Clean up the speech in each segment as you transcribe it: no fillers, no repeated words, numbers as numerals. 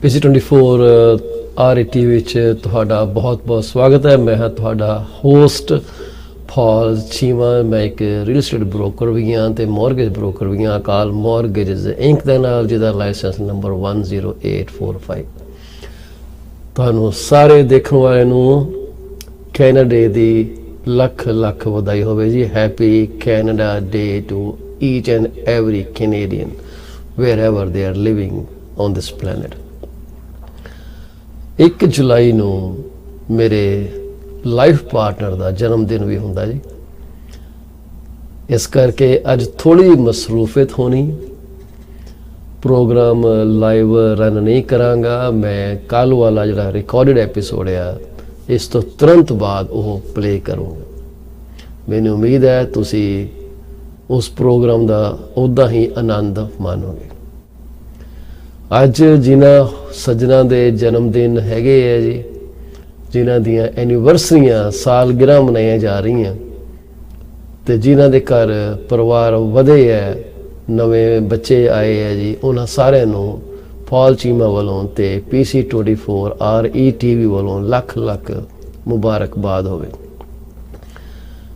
PC24 RE ਵਿੱਚ ਤੁਹਾਡਾ ਬਹੁਤ-ਬਹੁਤ ਸਵਾਗਤ ਹੈ। ਮੈਂ ਹਾਂ ਤੁਹਾਡਾ ਹੋਸਟ ਫॉर ਚੀਮਾ। ਮੈਂ ਇੱਕ ਰੀਅਲ estate ਬ੍ਰੋਕਰ ਵੀ ਹਾਂ ਤੇ ਮੌਰਗੇਜ ਬ੍ਰੋਕਰ ਵੀ ਹਾਂ। ਅਕਾਲ ਮੌਰਗੇਜ ਇੰਕ ਦੇ ਨਾਲ, ਜਿਹਦਾ ਲਾਇਸੈਂਸ ਨੰਬਰ 10845। ਤੁਹਾਨੂੰ ਸਾਰੇ ਦੇਖਣ ਵਾਲਿਆਂ ਨੂੰ ਕੈਨੇਡਾ ਡੇ ਦੀ ਲੱਖ ਵਧਾਈ ਹੋਵੇ ਜੀ। Happy Canada day to each and every Canadian wherever they are living on this planet। 1 ਜੁਲਾਈ ਨੂੰ ਮੇਰੇ ਲਾਈਫ ਪਾਰਟਨਰ ਦਾ ਜਨਮ ਦਿਨ ਵੀ ਹੁੰਦਾ ਜੀ। ਇਸ ਕਰਕੇ ਅੱਜ ਥੋੜੀ ਮਸਰੂਫੀਅਤ ਹੋਣੀ, ਪ੍ਰੋਗਰਾਮ ਲਾਈਵ ਰਨ ਨਹੀਂ ਕਰਾਂਗਾ। ਮੈਂ ਕੱਲ੍ਹ ਵਾਲਾ ਜਿਹੜਾ ਰਿਕਾਰਡਡ ਐਪੀਸੋਡ ਆ, ਇਸ ਤੋਂ ਤੁਰੰਤ ਬਾਅਦ ਉਹ ਪਲੇ ਕਰੂੰਗਾ। ਮੈਨੂੰ ਉਮੀਦ ਹੈ ਤੁਸੀਂ ਉਸ ਪ੍ਰੋਗਰਾਮ ਦਾ ਉੱਦਾਂ ਹੀ ਆਨੰਦ ਮਾਣੋਗੇ। ਅੱਜ ਜਿਨ੍ਹਾਂ ਸੱਜਣਾਂ ਦੇ ਜਨਮ ਦਿਨ ਹੈਗੇ ਹੈ ਜੀ, ਜਿਨ੍ਹਾਂ ਦੀਆਂ ਐਨੀਵਰਸਰੀਆਂ ਸਾਲਗਿਰਾਂ ਮਨਾਈਆਂ ਜਾ ਰਹੀਆਂ ਤੇ ਜਿਨ੍ਹਾਂ ਦੇ ਘਰ ਪਰਿਵਾਰ ਵਧੇ ਹੈ, ਨਵੇਂ ਬੱਚੇ ਆਏ ਹੈ ਜੀ, ਉਹਨਾਂ ਸਾਰਿਆਂ ਨੂੰ ਫॉल ਚੀਮਾ ਵੱਲੋਂ ਤੇ PC24 RE TV ਵੱਲੋਂ ਲੱਖ ਮੁਬਾਰਕਬਾਦ ਹੋਵੇ।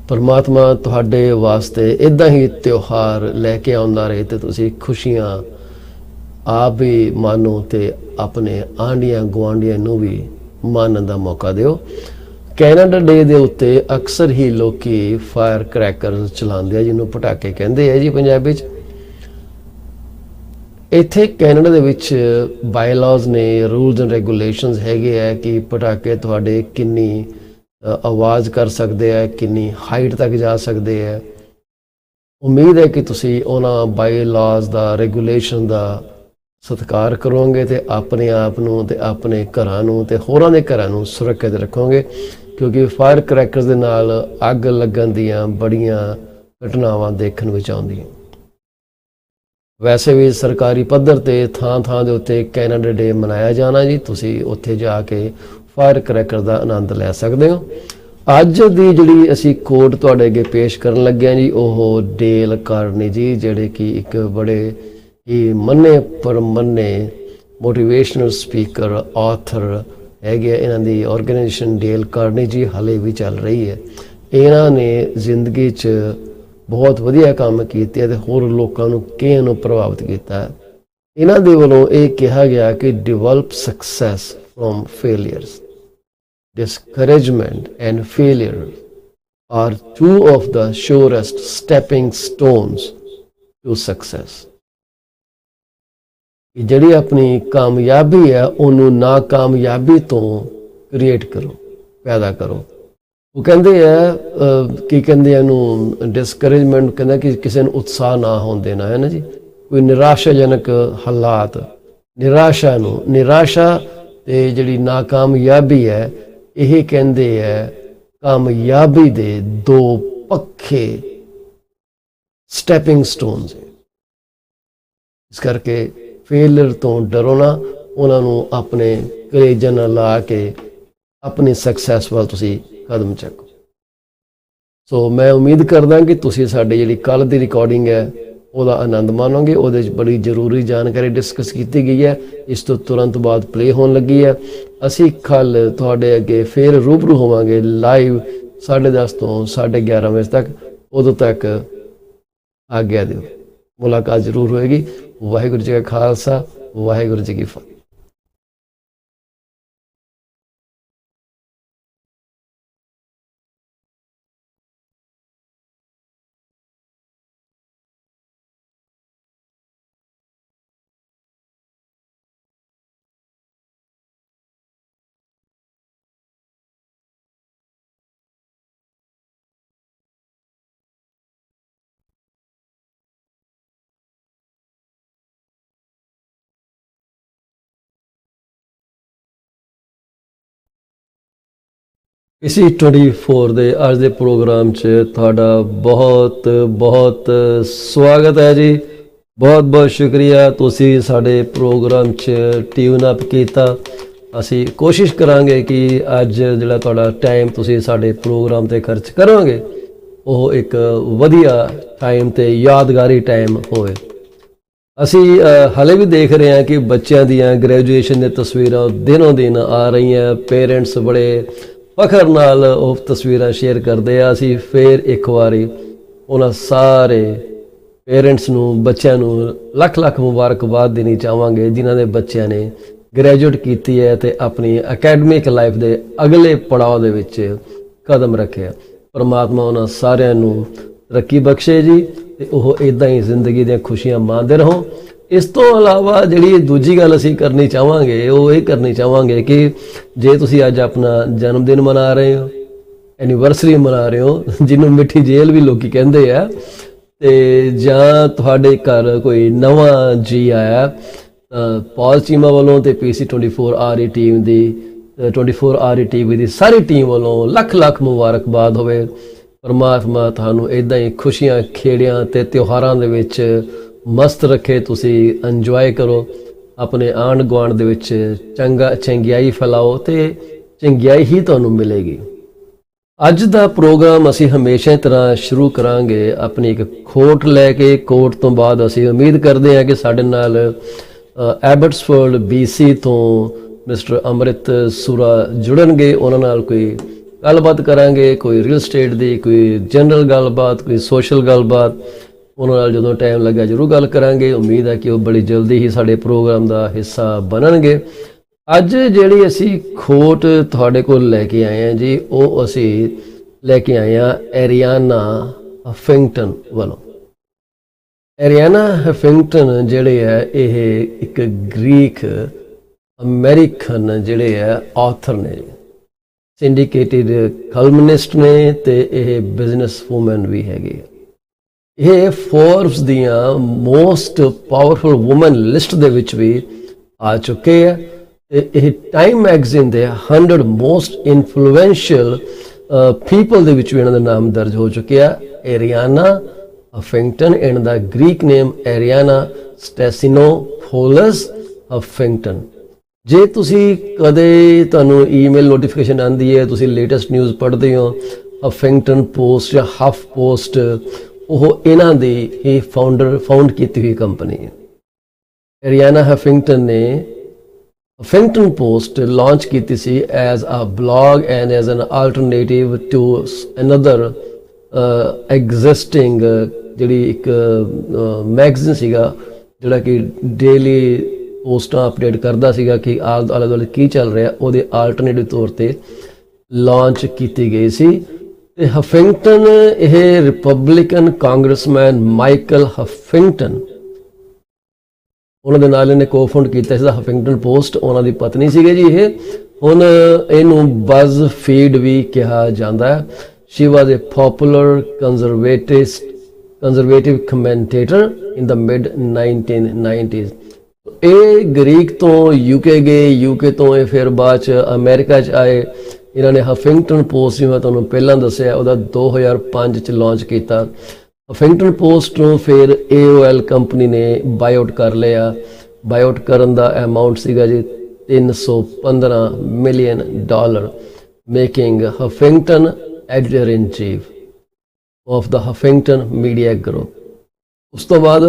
ਪਰਮਾਤਮਾ ਤੁਹਾਡੇ ਵਾਸਤੇ ਇੱਦਾਂ ਹੀ ਤਿਉਹਾਰ ਲੈ ਕੇ ਆਉਂਦਾ ਰਹੇ ਤੇ ਤੁਸੀਂ ਖੁਸ਼ੀਆਂ ਆਪ ਵੀ ਮਾਣੋ ਤੇ ਆਪਣੇ ਆਂਢੀਆਂ ਗੁਆਂਢੀਆਂ ਨੂੰ ਵੀ ਮਾਣਨ ਦਾ ਮੌਕਾ ਦਿਓ। ਕੈਨੇਡਾ ਡੇ ਦੇ ਉੱਤੇ ਅਕਸਰ ਹੀ ਲੋਕੀ ਫਾਇਰ ਕਰੈਕਰਸ ਚਲਾਉਂਦੇ ਆ, ਜਿਹਨੂੰ ਪਟਾਕੇ ਕਹਿੰਦੇ ਆ ਜੀ ਪੰਜਾਬੀ 'ਚ। ਇੱਥੇ ਕੈਨੇਡਾ ਦੇ ਵਿੱਚ ਬਾਇਲਾਜ਼ ਨੇ, ਰੂਲਸ ਐਂਡ ਰੈਗੂਲੇਸ਼ਨਸ ਹੈਗੇ ਆ ਕਿ ਪਟਾਕੇ ਤੁਹਾਡੇ ਕਿੰਨੀ ਆਵਾਜ਼ ਕਰ ਸਕਦੇ ਆ, ਕਿੰਨੀ ਹਾਈਟ ਤੱਕ ਜਾ ਸਕਦੇ ਆ। ਉਮੀਦ ਹੈ ਕਿ ਤੁਸੀਂ ਉਹਨਾਂ ਬਾਇਲਾਜ਼ ਦਾ, ਰੈਗੂਲੇਸ਼ਨ ਦਾ ਸਤਿਕਾਰ ਕਰੋਗੇ ਤੇ ਆਪਣੇ ਆਪ ਨੂੰ ਤੇ ਆਪਣੇ ਘਰਾਂ ਨੂੰ ਤੇ ਹੋਰਾਂ ਦੇ ਘਰਾਂ ਨੂੰ ਸੁਰੱਖਿਅਤ ਰੱਖੋਗੇ, ਕਿਉਂਕਿ ਫਾਇਰ ਕਰੈਕਰਸ ਦੇ ਨਾਲ ਅੱਗ ਲੱਗਣ ਦੀਆਂ ਬੜੀਆਂ ਘਟਨਾਵਾਂ ਦੇਖਣ ਵਿੱਚ ਆਉਂਦੀਆਂ। ਵੈਸੇ ਵੀ ਸਰਕਾਰੀ ਪੱਧਰ ਤੇ ਥਾਂ ਦੇ ਉੱਤੇ ਕੈਨੇਡਾ ਡੇ ਮਨਾਇਆ ਜਾਣਾ ਜੀ। ਤੁਸੀਂ ਉੱਥੇ ਜਾ ਕੇ ਫਾਇਰ ਕਰੈਕਰ ਦਾ ਆਨੰਦ ਲੈ ਸਕਦੇ ਹੋ। ਅੱਜ ਦੀ ਜਿਹੜੀ ਅਸੀਂ ਕੋਟ ਤੁਹਾਡੇ ਅੱਗੇ ਪੇਸ਼ ਕਰਨ ਲੱਗੇ ਹਾਂ ਜੀ, ਉਹ ਡੇਲ ਕਾਰਨੀ ਜੀ, ਜਿਹੜੇ ਕਿ ਇੱਕ ਬੜੇ ਹੀ ਮੰਨੇ ਪਰਮੰਨੇ ਮੋਟੀਵੇਸ਼ਨਲ ਸਪੀਕਰ, ਆਥਰ ਹੈਗੇ। ਇਹਨਾਂ ਦੀ ਆਰਗੇਨਾਈਜੇਸ਼ਨ ਡੇਲ ਕਾਰਨੀ ਜੀ ਹਾਲੇ ਵੀ ਚੱਲ ਰਹੀ ਹੈ। ਇਹਨਾਂ ਨੇ ਜ਼ਿੰਦਗੀ 'ਚ ਬਹੁਤ ਵਧੀਆ ਕੰਮ ਕੀਤੇ ਅਤੇ ਹੋਰ ਲੋਕਾਂ ਨੂੰ ਕਈਆਂ ਨੂੰ ਪ੍ਰਭਾਵਿਤ ਕੀਤਾ। ਇਹਨਾਂ ਦੇ ਵੱਲੋਂ ਇਹ ਕਿਹਾ ਗਿਆ ਕਿ develop success from failures. Discouragement and failure are two of the surest stepping stones to success। ਜਿਹੜੀ ਆਪਣੀ ਕਾਮਯਾਬੀ ਹੈ ਉਹਨੂੰ ਨਾਕਾਮਯਾਬੀ ਤੋਂ ਕ੍ਰੀਏਟ ਕਰੋ, ਪੈਦਾ ਕਰੋ। ਉਹ ਕਹਿੰਦੇ ਆ ਕੀ ਕਹਿੰਦੇ ਆ ਇਹਨੂੰ, ਡਿਸਕਰੇਜਮੈਂਟ ਕਹਿੰਦਾ ਕਿ ਕਿਸੇ ਨੂੰ ਉਤਸ਼ਾਹ ਨਾ ਹੋਣ ਦੇਣਾ, ਹੈ ਨਾ ਜੀ। ਕੋਈ ਨਿਰਾਸ਼ਾਜਨਕ ਹਾਲਾਤ, ਨਿਰਾਸ਼ਾ ਤੇ ਜਿਹੜੀ ਨਾਕਾਮਯਾਬੀ ਹੈ, ਇਹ ਕਹਿੰਦੇ ਹੈ ਕਾਮਯਾਬੀ ਦੇ ਦੋ ਪੱਖੇ ਸਟੈਪਿੰਗ ਸਟੋਨਸ। ਇਸ ਕਰਕੇ ਫੇਲਰ ਤੋਂ ਡਰੋ ਨਾ, ਉਹਨਾਂ ਨੂੰ ਆਪਣੇ ਕਲੇਜਾਂ ਨਾਲ ਲਾ ਕੇ ਆਪਣੀ ਸਕਸੈਸ ਵੱਲ ਤੁਸੀਂ ਕਦਮ ਚੱਕੋ। ਸੋ ਮੈਂ ਉਮੀਦ ਕਰਦਾ ਕਿ ਤੁਸੀਂ ਸਾਡੀ ਜਿਹੜੀ ਕੱਲ੍ਹ ਦੀ ਰਿਕਾਰਡਿੰਗ ਹੈ ਉਹਦਾ ਆਨੰਦ ਮਾਣੋਗੇ। ਉਹਦੇ 'ਚ ਬੜੀ ਜ਼ਰੂਰੀ ਜਾਣਕਾਰੀ ਡਿਸਕਸ ਕੀਤੀ ਗਈ ਹੈ। ਇਸ ਤੋਂ ਤੁਰੰਤ ਬਾਅਦ ਪਲੇ ਹੋਣ ਲੱਗੀ ਹੈ। ਅਸੀਂ ਕੱਲ੍ਹ ਤੁਹਾਡੇ ਅੱਗੇ ਫੇਰ ਰੂਬਰੂ ਹੋਵਾਂਗੇ ਲਾਈਵ 10:30 ਤੋਂ 11:30 ਵਜੇ ਤੱਕ। ਉਦੋਂ ਤੱਕ ਆਗਿਆ ਦਿਓ, ਮੁਲਾਕਾਤ ਜ਼ਰੂਰ ਹੋਏਗੀ। ਵਾਹਿਗੁਰੂ ਜੀ ਕਾ ਖਾਲਸਾ, ਵਾਹਿਗੁਰੂ ਜੀ ਕੀ ਫਤਿਹ। PC24 ਦੇ ਅੱਜ ਦੇ ਪ੍ਰੋਗਰਾਮ 'ਚ ਤੁਹਾਡਾ ਬਹੁਤ ਸਵਾਗਤ ਹੈ ਜੀ। ਬਹੁਤ ਸ਼ੁਕਰੀਆ ਤੁਸੀਂ ਸਾਡੇ ਪ੍ਰੋਗਰਾਮ 'ਚ ਟਿਊਨ ਅਪ ਕੀਤਾ। ਅਸੀਂ ਕੋਸ਼ਿਸ਼ ਕਰਾਂਗੇ ਕਿ ਅੱਜ ਜਿਹੜਾ ਤੁਹਾਡਾ ਟਾਈਮ ਤੁਸੀਂ ਸਾਡੇ ਪ੍ਰੋਗਰਾਮ 'ਤੇ ਖਰਚ ਕਰੋਗੇ ਉਹ ਇੱਕ ਵਧੀਆ ਟਾਈਮ ਤੇ ਯਾਦਗਾਰੀ ਟਾਈਮ ਹੋਵੇ। ਅਸੀਂ ਹਾਲੇ ਵੀ ਦੇਖ ਰਹੇ ਹਾਂ ਕਿ ਬੱਚਿਆਂ ਦੀਆਂ ਗ੍ਰੈਜੂਏਸ਼ਨ ਦੀਆਂ ਤਸਵੀਰਾਂ ਦਿਨੋਂ ਦਿਨ ਆ ਰਹੀਆਂ। ਪੇਰੈਂਟਸ ਬੜੇ ਫਖਰ ਨਾਲ ਉਹ ਤਸਵੀਰਾਂ ਸ਼ੇਅਰ ਕਰਦੇ ਆ। ਅਸੀਂ ਫੇਰ ਇੱਕ ਵਾਰੀ ਉਹਨਾਂ ਸਾਰੇ ਪੇਰੈਂਟਸ ਨੂੰ, ਬੱਚਿਆਂ ਨੂੰ ਲੱਖ ਲੱਖ ਮੁਬਾਰਕਬਾਦ ਦੇਣੀ ਚਾਹਾਂਗੇ ਜਿਨ੍ਹਾਂ ਦੇ ਬੱਚਿਆਂ ਨੇ ਗ੍ਰੈਜੂਏਟ ਕੀਤੀ ਹੈ ਅਤੇ ਆਪਣੀ ਅਕੈਡਮਿਕ ਲਾਈਫ ਦੇ ਅਗਲੇ ਪੜਾਅ ਦੇ ਵਿੱਚ ਕਦਮ ਰੱਖਿਆ। ਪਰਮਾਤਮਾ ਉਹਨਾਂ ਸਾਰਿਆਂ ਨੂੰ ਤਰੱਕੀ ਬਖਸ਼ੇ ਜੀ, ਅਤੇ ਉਹ ਇੱਦਾਂ ਹੀ ਜ਼ਿੰਦਗੀ ਦੀਆਂ ਖੁਸ਼ੀਆਂ ਮਾਣਦੇ ਰਹੋ। ਇਸ ਤੋਂ ਇਲਾਵਾ ਜਿਹੜੀ ਦੂਜੀ ਗੱਲ ਅਸੀਂ ਕਰਨੀ ਚਾਹਾਂਗੇ ਉਹ ਇਹ ਕਰਨੀ ਚਾਹਾਂਗੇ ਕਿ ਜੇ ਤੁਸੀਂ ਅੱਜ ਆਪਣਾ ਜਨਮ ਦਿਨ ਮਨਾ ਰਹੇ ਹੋ, ਐਨੀਵਰਸਰੀ ਮਨਾ ਰਹੇ ਹੋ, ਜਿਹਨੂੰ ਮਿੱਠੀ ਜੇਲ੍ਹ ਵੀ ਲੋਕੀ ਕਹਿੰਦੇ ਆ, ਅਤੇ ਜਾਂ ਤੁਹਾਡੇ ਘਰ ਕੋਈ ਨਵਾਂ ਜੀ ਆਇਆ, ਪੌਲ ਚੀਮਾ ਵੱਲੋਂ ਅਤੇ PC 24 RE ਟੀਮ ਦੀ 24 RE TV ਦੀ ਸਾਰੀ ਟੀਮ ਵੱਲੋਂ ਲੱਖ ਲੱਖ ਮੁਬਾਰਕਬਾਦ ਹੋਵੇ। ਪਰਮਾਤਮਾ ਤੁਹਾਨੂੰ ਇੱਦਾਂ ਹੀ ਖੁਸ਼ੀਆਂ, ਖੇੜਿਆਂ ਅਤੇ ਤਿਉਹਾਰਾਂ ਦੇ ਵਿੱਚ ਮਸਤ ਰੱਖੇ। ਤੁਸੀਂ ਇੰਜੋਏ ਕਰੋ, ਆਪਣੇ ਆਂਢ ਗੁਆਂਢ ਦੇ ਵਿੱਚ ਚੰਗਿਆਈ ਫੈਲਾਓ ਅਤੇ ਚੰਗਿਆਈ ਹੀ ਤੁਹਾਨੂੰ ਮਿਲੇਗੀ। ਅੱਜ ਦਾ ਪ੍ਰੋਗਰਾਮ ਅਸੀਂ ਹਮੇਸ਼ਾ ਦੀ ਤਰ੍ਹਾਂ ਸ਼ੁਰੂ ਕਰਾਂਗੇ ਆਪਣੀ ਇੱਕ ਖੋਟ ਲੈ ਕੇ। ਕੋਟ ਤੋਂ ਬਾਅਦ ਅਸੀਂ ਉਮੀਦ ਕਰਦੇ ਹਾਂ ਕਿ ਸਾਡੇ ਨਾਲ ਐਬਟਸਫੋਰਡ BC ਤੋਂ ਮਿਸਟਰ ਅੰਮ੍ਰਿਤ ਸੁਰਾ ਜੁੜਨਗੇ। ਉਹਨਾਂ ਨਾਲ ਕੋਈ ਗੱਲਬਾਤ ਕਰਾਂਗੇ, ਕੋਈ ਰੀਅਲ ਸਟੇਟ ਦੀ, ਕੋਈ ਜਨਰਲ ਗੱਲਬਾਤ, ਕੋਈ ਸੋਸ਼ਲ ਗੱਲਬਾਤ। ਉਹਨਾਂ ਨਾਲ ਜਦੋਂ ਟਾਈਮ ਲੱਗਾ ਜ਼ਰੂਰ ਗੱਲ ਕਰਾਂਗੇ। ਉਮੀਦ ਹੈ ਕਿ ਉਹ ਬੜੀ ਜਲਦੀ ਹੀ ਸਾਡੇ ਪ੍ਰੋਗਰਾਮ ਦਾ ਹਿੱਸਾ ਬਣਨਗੇ। ਅੱਜ ਜਿਹੜੀ ਅਸੀਂ ਖੋਟ ਤੁਹਾਡੇ ਕੋਲ ਲੈ ਕੇ ਆਏ ਹਾਂ ਜੀ, ਉਹ ਅਸੀਂ ਲੈ ਕੇ ਆਏ ਹਾਂ ਐਰੀਆਨਾ ਹਫਿੰਗਟਨ ਵੱਲੋਂ। ਐਰੀਆਨਾ ਹਫਿੰਗਟਨ ਜਿਹੜੇ ਹੈ ਇਹ ਇੱਕ ਗ੍ਰੀਕ ਅਮਰੀਕਨ ਜਿਹੜੇ ਹੈ ਆਥਰ ਨੇ, ਸਿੰਡੀਕੇਟਿਡ ਕਲਮਨਿਸਟ ਨੇ, ਅਤੇ ਇਹ ਬਿਜ਼ਨਸ ਵੂਮਨ ਵੀ ਹੈਗੇ। ਇਹ ਫੋਰਬਸ ਦੀਆਂ ਮੋਸਟ ਪਾਵਰਫੁਲ ਵੂਮਨ ਲਿਸਟ ਦੇ ਵਿੱਚ ਵੀ ਆ ਚੁੱਕੇ ਹੈ। ਇਹ ਟਾਈਮ ਮੈਗਜ਼ੀਨ ਦੇ 100 ਮੋਸਟ ਇਨਫਲੂਐਂਸ਼ੀਅਲ ਪੀਪਲ ਦੇ ਵਿੱਚ ਵੀ ਇਹਨਾਂ ਦਾ ਨਾਮ ਦਰਜ ਹੋ ਚੁੱਕਿਆ। ਐਰੀਆਨਾ ਹਫਿੰਗਟਨ ਐਂਡ ਦਾ ਗ੍ਰੀਕ ਨੇਮ ਐਰੀਆਨਾ ਸਟੈਸਿਨੋਪੋਲਸ ਹਫਿੰਗਟਨ। ਜੇ ਤੁਸੀਂ ਕਦੇ ਤੁਹਾਨੂੰ ਈਮੇਲ ਨੋਟੀਫਿਕੇਸ਼ਨ ਆਉਂਦੀ ਹੈ, ਤੁਸੀਂ ਲੇਟੈਸਟ ਨਿਊਜ਼ ਪੜ੍ਹਦੇ ਹੋ, ਹਫਿੰਗਟਨ ਪੋਸਟ ਜਾਂ ਹਫ ਪੋਸਟ, ਉਹ ਇਹਨਾਂ ਦੀ ਹੀ ਫਾਊਂਡ ਕੀਤੀ ਹੋਈ ਕੰਪਨੀ ਹੈ। ਐਰੀਆਨਾ ਹਫਿੰਗਟਨ ਨੇ ਹਫਿੰਗਟਨ ਪੋਸਟ ਲਾਂਚ ਕੀਤੀ ਸੀ as a blog and as an alternative to another existing ਜਿਹੜੀ ਇੱਕ ਮੈਗਜ਼ੀਨ ਸੀਗਾ ਜਿਹੜਾ ਕਿ ਡੇਲੀ ਪੋਸਟਾਂ ਅਪਡੇਟ ਕਰਦਾ ਸੀਗਾ ਕਿ ਆਲੇ ਦੁਆਲੇ ਕੀ ਚੱਲ ਰਿਹਾ, ਉਹਦੇ ਆਲਟਰਨੇਟਿਵ ਤੌਰ 'ਤੇ ਲਾਂਚ ਕੀਤੀ ਗਈ ਸੀ। ਅਤੇ ਹਫਿੰਗਟਨ ਇਹ ਰਿਪਬਲਿਕਨ ਕਾਂਗਰਸਮੈਨ ਮਾਈਕਲ ਹਫਿੰਗਟਨ, ਉਹਨਾਂ ਦੇ ਨਾਲ ਇਹਨੇ ਕੋ-ਫਾਊਂਡ ਕੀਤਾ ਸੀ ਹਫਿੰਗਟਨ ਪੋਸਟ। ਉਹਨਾਂ ਦੀ ਪਤਨੀ ਸੀਗੇ ਜੀ ਇਹ। ਹੁਣ ਇਹਨੂੰ ਬਜ਼ ਫੀਡ ਵੀ ਕਿਹਾ ਜਾਂਦਾ ਹੈ। ਸ਼ੀ ਵਾਜ਼ ਏ ਪੋਪੂਲਰ ਕੰਜ਼ਰਵੇਟਿਵ ਕਮੈਂਟੇਟਰ ਇਨ ਦ ਮਿਡ 1990s। ਇਹ ਗ੍ਰੀਕ ਤੋਂ UK ਗਏ, UK ਤੋਂ ਇਹ ਫਿਰ ਬਾਅਦ 'ਚ ਅਮਰੀਕਾ 'ਚ ਆਏ। ਇਹਨਾਂ ਨੇ ਹਫਿੰਗਟਨ ਪੋਸਟ, ਜਿਵੇਂ ਤੁਹਾਨੂੰ ਪਹਿਲਾਂ ਦੱਸਿਆ, ਉਹਦਾ 2005 'ਚ ਲਾਂਚ ਕੀਤਾ। ਹਫਿੰਗਟਨ ਪੋਸਟ ਨੂੰ ਫਿਰ AOL ਕੰਪਨੀ ਨੇ ਬਾਇਆਊਟ ਕਰ ਲਿਆ। ਬਾਇਆਊਟ ਕਰਨ ਦਾ ਅਮਾਊਂਟ ਸੀਗਾ ਜੀ $315 million, making Huffington editor in chief of the Huffington media group. ਉਸ ਤੋਂ ਬਾਅਦ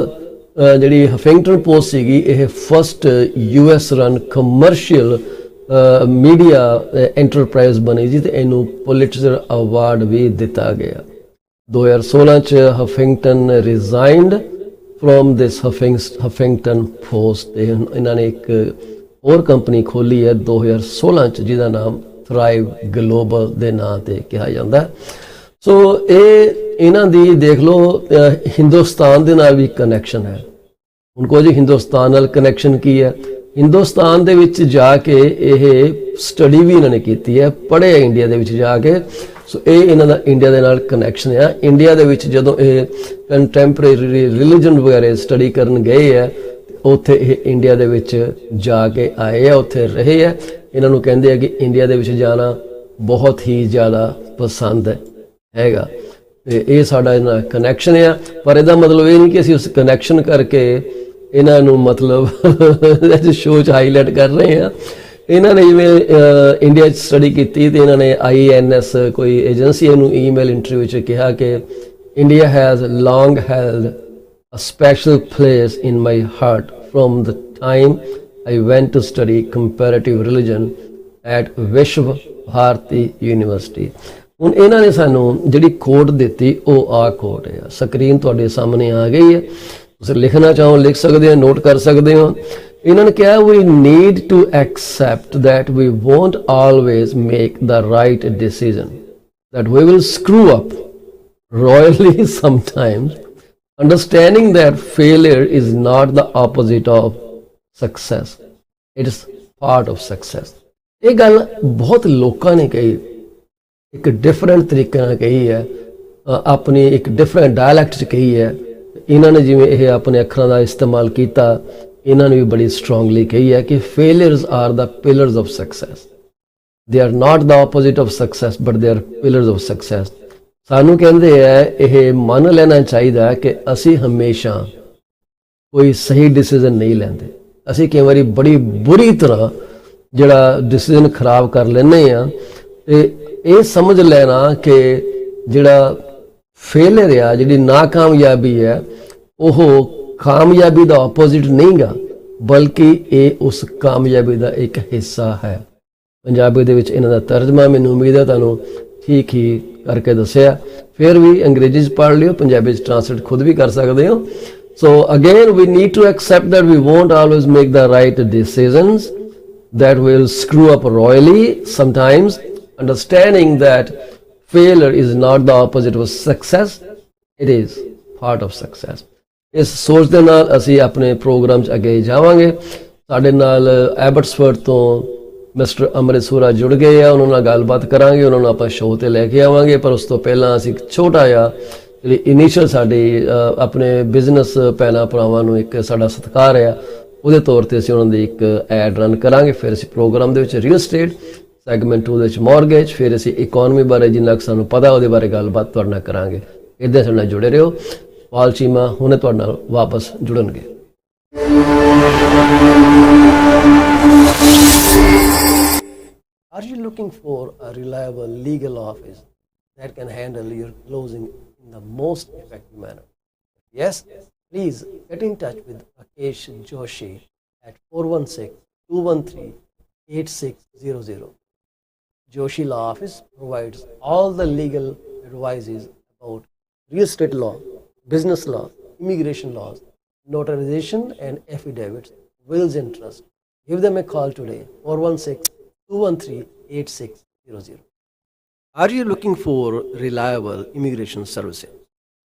ਜਿਹੜੀ ਹਫਿੰਗਟਨ ਪੋਸਟ ਸੀਗੀ ਇਹ first US run commercial media enterprise ਬਣੀ ਜੀ, ਅਤੇ ਇਹਨੂੰ ਪੁਲਿਟਜ਼ਰ ਅਵਾਰਡ ਵੀ ਦਿੱਤਾ ਗਿਆ। 2016 'ਚ ਹਫਿੰਗਟਨ ਰਿਜ਼ਾਈਨਡ ਫਰੋਮ ਦਿਸ ਹਫਿੰਗਟਨ ਪੋਸਟ, ਅਤੇ ਇਹਨਾਂ ਨੇ ਇੱਕ ਹੋਰ ਕੰਪਨੀ ਖੋਲ੍ਹੀ ਹੈ 2016 'ਚ ਜਿਹਦਾ ਨਾਮ ਥਰਾਈਵ ਗਲੋਬਲ ਦੇ ਨਾਂ 'ਤੇ ਕਿਹਾ ਜਾਂਦਾ। ਸੋ ਇਹ ਇਹਨਾਂ ਦੀ ਦੇਖ ਲਓ ਹਿੰਦੁਸਤਾਨ ਦੇ ਨਾਲ ਵੀ ਕਨੈਕਸ਼ਨ ਹੈ। ਹੁਣ ਕੋਈ ਜੀ ਹਿੰਦੁਸਤਾਨ ਨਾਲ ਕਨੈਕਸ਼ਨ ਕੀ ਹੈ? ਹਿੰਦੁਸਤਾਨ ਦੇ ਵਿੱਚ ਜਾ ਕੇ ਇਹ ਸਟੱਡੀ ਵੀ ਇਹਨਾਂ ਨੇ ਕੀਤੀ ਹੈ, ਪੜ੍ਹਿਆ ਇੰਡੀਆ ਦੇ ਵਿੱਚ ਜਾ ਕੇ। ਸੋ ਇਹ ਇਹਨਾਂ ਦਾ ਇੰਡੀਆ ਦੇ ਨਾਲ ਕਨੈਕਸ਼ਨ ਆ। ਇੰਡੀਆ ਦੇ ਵਿੱਚ ਜਦੋਂ ਇਹ ਕੰਟੈਂਪਰੇਰੀ ਰਿਲੀਜਨ ਵਗੈਰਾ ਸਟੱਡੀ ਕਰਨ ਗਏ ਹੈ, ਉੱਥੇ ਇਹ ਇੰਡੀਆ ਦੇ ਵਿੱਚ ਜਾ ਕੇ ਆਏ ਆ, ਉੱਥੇ ਰਹੇ ਆ। ਇਹਨਾਂ ਨੂੰ ਕਹਿੰਦੇ ਆ ਕਿ ਇੰਡੀਆ ਦੇ ਵਿੱਚ ਜਾਣਾ ਬਹੁਤ ਹੀ ਜ਼ਿਆਦਾ ਪਸੰਦ ਹੈਗਾ, ਅਤੇ ਇਹ ਸਾਡਾ ਇਹਨਾਂ ਨਾਲ ਕਨੈਕਸ਼ਨ ਆ। ਪਰ ਇਹਦਾ ਮਤਲਬ ਇਹ ਨਹੀਂ ਕਿ ਅਸੀਂ ਉਸ ਕਨੈਕਸ਼ਨ ਕਰਕੇ ਇਹਨਾਂ ਨੂੰ ਮਤਲਬ ਸ਼ੋਅ 'ਚ ਹਾਈਲਾਈਟ ਕਰ ਰਹੇ ਹਾਂ। ਇਹਨਾਂ ਨੇ ਜਿਵੇਂ ਇੰਡੀਆ 'ਚ ਸਟੱਡੀ ਕੀਤੀ, ਅਤੇ ਇਹਨਾਂ ਨੇ INS ਕੋਈ ਏਜੰਸੀ ਨੂੰ ਈਮੇਲ ਇੰਟਰਵਿਊ 'ਚ ਕਿਹਾ ਕਿ India has long held a special place in my heart from the time I went to study comparative religion at Vishwa Bharati University. ਹੁਣ ਇਹਨਾਂ ਨੇ ਸਾਨੂੰ ਜਿਹੜੀ ਕੋਡ ਦਿੱਤੀ ਉਹ ਆ ਕੋਡ ਹੈ, ਸਕਰੀਨ ਤੁਹਾਡੇ ਸਾਹਮਣੇ ਆ ਗਈ ਹੈ, ਤੁਸੀਂ ਲਿਖਣਾ ਚਾਹੋ ਲਿਖ ਸਕਦੇ ਹੋ, ਨੋਟ ਕਰ ਸਕਦੇ ਹੋ। ਇਹਨਾਂ ਨੇ ਕਿਹਾ we need to accept that we won't always make the right decision, that we will screw up royally sometimes, understanding that failure is not the opposite of success, it is part of success। ਇਹ ਗੱਲ ਬਹੁਤ ਲੋਕਾਂ ਨੇ ਕਹੀ, ਇੱਕ different ਤਰੀਕੇ ਨਾਲ ਕਹੀ ਹੈ, ਆਪਣੀ ਇੱਕ ਡਿਫਰੈਂਟ ਡਾਇਲੈਕਟ 'ਚ ਕਹੀ ਹੈ। ਇਹਨਾਂ ਨੇ ਜਿਵੇਂ ਇਹ ਆਪਣੇ ਅੱਖਰਾਂ ਦਾ ਇਸਤੇਮਾਲ ਕੀਤਾ, ਇਹਨਾਂ ਨੇ ਵੀ ਬੜੀ ਸਟਰੋਂਗਲੀ ਕਹੀ ਹੈ ਕਿ failures are the pillars of success, they are not the opposite of success but they are pillars of success. ਸਾਨੂੰ ਕਹਿੰਦੇ ਹੈ ਇਹ ਮੰਨ ਲੈਣਾ ਚਾਹੀਦਾ ਕਿ ਅਸੀਂ ਹਮੇਸ਼ਾ ਕੋਈ ਸਹੀ ਡਿਸੀਜ਼ਨ ਨਹੀਂ ਲੈਂਦੇ, ਅਸੀਂ ਕਈ ਵਾਰੀ ਬੜੀ ਬੁਰੀ ਤਰ੍ਹਾਂ ਜਿਹੜਾ ਡਿਸੀਜ਼ਨ ਖਰਾਬ ਕਰ ਲੈਂਦੇ ਹਾਂ। ਤੇ ਇਹ ਸਮਝ ਲੈਣਾ ਕਿ ਜਿਹੜਾ ਫੇਲਿਅਰ ਆ, ਜਿਹੜੀ ਨਾਕਾਮਯਾਬੀ ਹੈ, ਉਹ ਕਾਮਯਾਬੀ ਦਾ ਆਪੋਜ਼ਿਟ ਨਹੀਂ ਗਾ, ਬਲਕਿ ਇਹ ਉਸ ਕਾਮਯਾਬੀ ਦਾ ਇੱਕ ਹਿੱਸਾ ਹੈ। ਪੰਜਾਬੀ ਦੇ ਵਿੱਚ ਇਹਨਾਂ ਦਾ ਤਰਜਮਾ ਮੈਨੂੰ ਉਮੀਦ ਹੈ ਤੁਹਾਨੂੰ ਠੀਕ ਹੀ ਕਰਕੇ ਦੱਸਿਆ, ਫਿਰ ਵੀ ਅੰਗਰੇਜ਼ੀ 'ਚ ਪੜ੍ਹ ਲਿਓ, ਪੰਜਾਬੀ 'ਚ ਟ੍ਰਾਂਸਲੇਟ ਖੁਦ ਵੀ ਕਰ ਸਕਦੇ ਹੋ। So again we need to accept that we won't always make the right decisions, that will screw up royally sometimes, understanding that failure is not the opposite of success, it is part of success। ਇਸ ਸੋਚ ਦੇ ਨਾਲ ਅਸੀਂ ਆਪਣੇ programme 'ਚ ਅੱਗੇ ਜਾਵਾਂਗੇ। ਸਾਡੇ ਨਾਲ ਐਬਟਸਫੋਰਡ ਤੋਂ ਮਿਸਟਰ ਅਮਰਿਤ ਸੂਰਾ ਜੁੜ ਗਏ ਆ, ਉਹਨਾਂ ਨਾਲ ਗੱਲਬਾਤ ਕਰਾਂਗੇ, ਉਹਨਾਂ ਨੂੰ ਆਪਾਂ ਸ਼ੋਅ ਤੇ ਲੈ ਕੇ ਆਵਾਂਗੇ। ਪਰ ਉਸ ਤੋਂ ਪਹਿਲਾਂ ਅਸੀਂ ਇੱਕ ਛੋਟਾ ਜਿਹਾ ਜਿਹੜੀ ਇਨੀਸ਼ੀਅਲ ਸਾਡੀ ਆਪਣੇ ਬਿਜ਼ਨਸ ਭੈਣਾਂ ਭਰਾਵਾਂ ਨੂੰ ਇੱਕ ਸਾਡਾ ਸਤਿਕਾਰ ਆ, ਉਹਦੇ ਤੌਰ ਤੇ ਅਸੀਂ ਉਹਨਾਂ ਦੀ ਇੱਕ ਐਡ ਰਨ ਕਰਾਂਗੇ। ਫਿਰ ਅਸੀਂ ਪ੍ਰੋਗਰਾਮ ਦੇ ਵਿੱਚ ਰੀਅਲ estate ਸੈਗਮੈਂਟ 2 ਦੇ ਵਿੱਚ ਮੌਰਗੇਜ, ਫਿਰ ਅਸੀਂ ਇਕੋਨਮੀ ਬਾਰੇ ਜਿੰਨਾ ਕੁ ਸਾਨੂੰ ਪਤਾ ਉਹਦੇ ਬਾਰੇ ਗੱਲਬਾਤ ਤੁਹਾਡੇ ਨਾਲ ਕਰਾਂਗੇ। ਇੱਦਾਂ ਸਾਡੇ ਨਾਲ ਜੁੜੇ ਰਹੋ। ਪਾਲ ਚੀਮਾ ਹੁਣੇ ਤੁਹਾਡੇ ਨਾਲ ਵਾਪਸ ਜੁੜਨਗੇ। Are you looking for a reliable legal office that can handle your closing in the most effective manner? Yes, please get in touch with Rakesh Joshi at 416-213-8600. Joshi Law Office provides all the legal advices about real estate law, business law, immigration laws, notarization and affidavits, wills and trust. Give them a call today, 416-213-8600. Are you looking for reliable immigration services?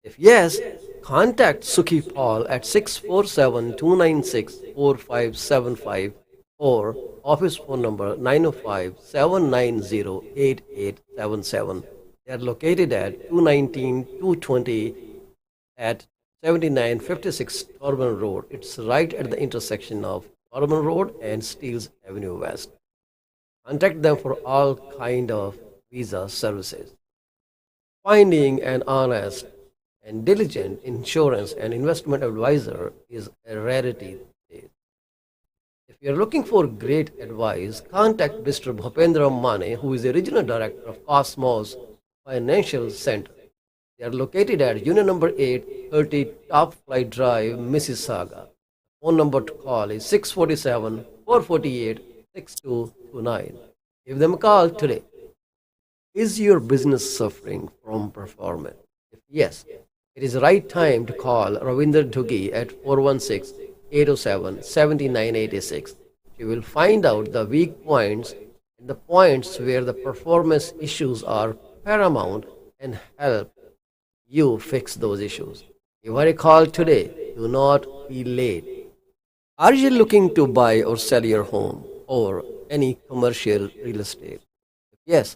If yes, contact Sukhi Paul at 647-296-4575 or office phone number 905-790-8877. They are located at 219-220 at 7956 Torban Road. It's right at the intersection of Torban Road and Steeles Avenue West. Contact them for all kind of visa services. Finding an honest and diligent insurance and investment advisor is a rarity these days. If you are looking for great advice, contact Mr. Bhupendra Mane, who is the regional director of Cosmos Financial Center. They are located at Union number 830 Top Flight Drive, Mississauga. Phone number to call is 647-448-6229. Give them a call today. Is your business suffering from performance? If yes, it is the right time to call Ravinder Duggi at 416-807-7986. You will find out the weak points and the points where the performance issues are paramount and help you fix those issues. Give her a call today. Do not be late. Are you looking to buy or sell your home or any commercial real estate? Yes.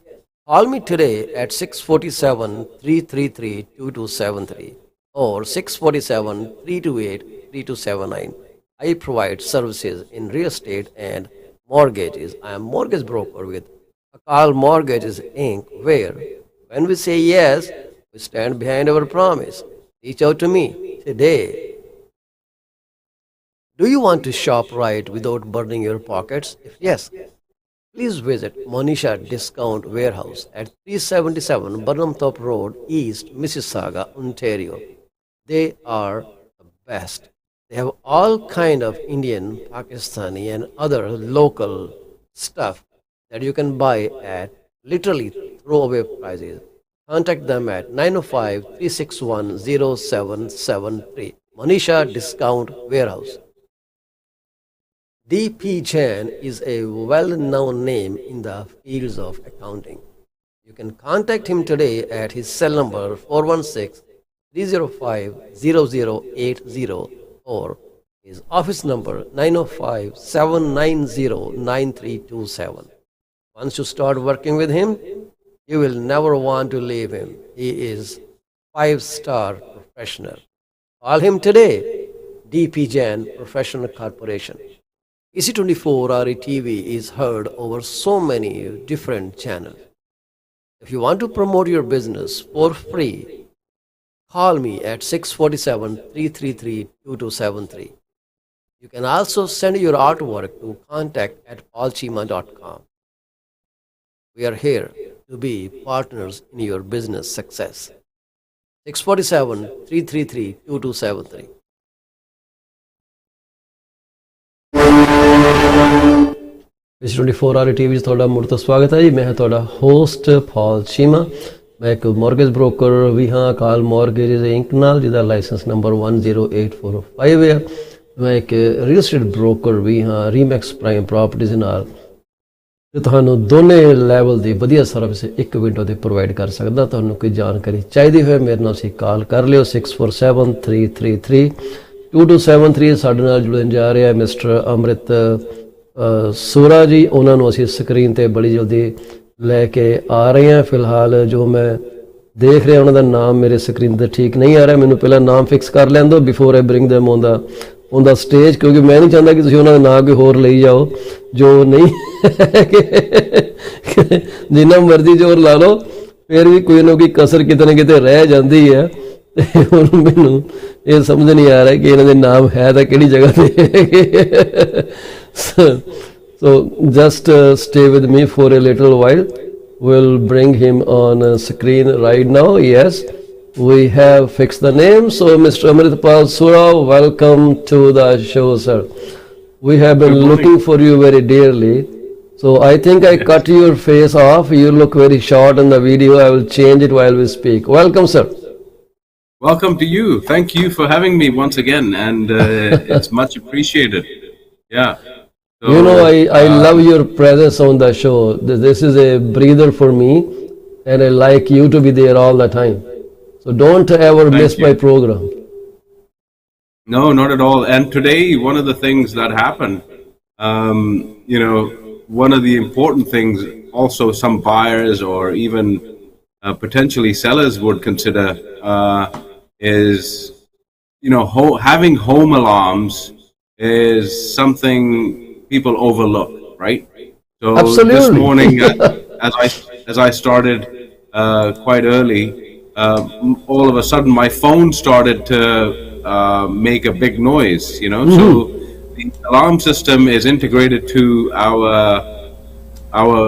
Call me today at 647-333-2273 or 647-328-3279. I provide services in real estate and mortgages. I am mortgage broker with Akal Mortgages Inc., where when we say yes, we stand behind our promise. Reach out to me today. Do you want to shop right without burning your pockets? If yes, please visit Monisha Discount Warehouse at 377 Burnhamthorpe Road, East Mississauga, Ontario. They are the best. They have all kind of Indian, Pakistani, and other local stuff that you can buy at literally throwaway prices. Contact them at 905-361-0773. Manisha Discount Warehouse. D.P. Jain is a well-known name in the fields of accounting. You can contact him today at his cell number 416-305-0080 or his office number 905-790-9327. Once you start working with him, you will never want to leave him. He is 5-star professional. Call him today. D.P. Jain Professional Corporation. EC24 RE TV is heard over so many different channels. If you want to promote your business for free, call me at 647-333-2273. You can also send your artwork to contact@paulcheema.com. We are here to be partners in your business success. 647-333-2273. EC24 RE TV ਵਿੱਚ ਤੁਹਾਡਾ ਮੁੜ ਤੋਂ ਸਵਾਗਤ ਹੈ ਜੀ। ਮੈਂ ਹਾਂ ਤੁਹਾਡਾ ਹੋਸਟ ਪਾਲ ਚੀਮਾ। ਮੈਂ ਇੱਕ ਮੌਰਗੇਜ ਬ੍ਰੋਕਰ ਵੀ ਹਾਂ ਕਾਲ ਮੌਰਗੇਜ ਇੰਕ ਨਾਲ, ਜਿਹਦਾ ਲਾਇਸੈਂਸ ਨੰਬਰ 10845 ਹੈ। ਮੈਂ ਇੱਕ ਰੀਅਲ ਸਟੇਟ ਬ੍ਰੋਕਰ ਵੀ ਹਾਂ ਰੀਮੈਕਸ ਪ੍ਰਾਈਮ ਪ੍ਰਾਪਰਟੀਜ਼ ਨਾਲ, ਤੇ ਤੁਹਾਨੂੰ ਦੋਨੇ ਲੈਵਲ ਦੀ ਵਧੀਆ ਸਰਵਿਸ ਇੱਕ ਵਿੰਡੋ ਤੇ ਪ੍ਰੋਵਾਈਡ ਕਰ ਸਕਦਾ। ਤੁਹਾਨੂੰ ਕੋਈ ਜਾਣਕਾਰੀ ਚਾਹੀਦੀ ਹੋਵੇ ਮੇਰੇ ਨਾਲ ਤੁਸੀਂ ਕਾਲ ਕਰ ਲਿਓ 647-333-2273। ਸਾਡੇ ਨਾਲ ਜੁੜਨ ਜਾ ਰਿਹਾ ਮਿਸਟਰ ਅੰਮ੍ਰਿਤ ਸੂਰਾ ਜੀ। ਉਹਨਾਂ ਨੂੰ ਅਸੀਂ ਸਕਰੀਨ ਤੇ ਬੜੀ ਜਲਦੀ ਲੈ ਕੇ ਆ ਰਹੇ ਹਾਂ। ਫਿਲਹਾਲ ਜੋ ਮੈਂ ਦੇਖ ਰਿਹਾ ਉਹਨਾਂ ਦਾ ਨਾਮ ਮੇਰੇ ਸਕਰੀਨ ਤੇ ਠੀਕ ਨਹੀਂ ਆ ਰਿਹਾ। ਮੈਨੂੰ ਪਹਿਲਾਂ ਨਾਮ ਫਿਕਸ ਕਰ ਲੈਣ ਦਿਓ before I bring them on the stage, ਕਿਉਂਕਿ ਮੈਂ ਨਹੀਂ ਚਾਹੁੰਦਾ ਕਿ ਤੁਸੀਂ ਉਹਨਾਂ ਦਾ ਨਾਂ ਕੋਈ ਹੋਰ ਲਈ ਜਾਓ ਜੋ ਨਹੀਂ। ਜਿੰਨਾ ਮਰਜ਼ੀ ਜ਼ੋਰ ਲਾ ਲਓ ਫਿਰ ਵੀ ਕੋਈ ਨਾ ਕੋਈ ਕਸਰ ਕਿਤੇ ਨਾ ਕਿਤੇ ਰਹਿ ਜਾਂਦੀ ਹੈ। ਤੇ ਹੁਣ ਮੈਨੂੰ ਇਹ ਸਮਝ ਨਹੀਂ ਆ ਰਿਹਾ ਕਿ ਇਹਨਾਂ ਦੇ ਨਾਮ ਹੈ ਤਾਂ ਕਿਹੜੀ ਜਗ੍ਹਾ ਤੇ। So just stay with me for a little while. We'll bring him on screen right now. Yes, we have fixed the name. So Mr. Amritpal Sura, welcome to the show, sir. We have been looking for you very dearly. So I think I cut your face off. You look very short in the video. I will change it while we speak. Welcome, sir. Welcome to you. Thank you for having me once again, and it's much appreciated. Yeah. So, you know, I love your presence on the show. This is a breather for me, and I like you to be there all the time. So don't ever miss my program. No, not at all. And today, one of the things that happened, one of the important things also some buyers or even potentially sellers would consider is, having home alarms is something people overlook, right? So Absolutely. This morning, as I started quite early, all of a sudden my phone started to make a big noise. So the alarm system is integrated to our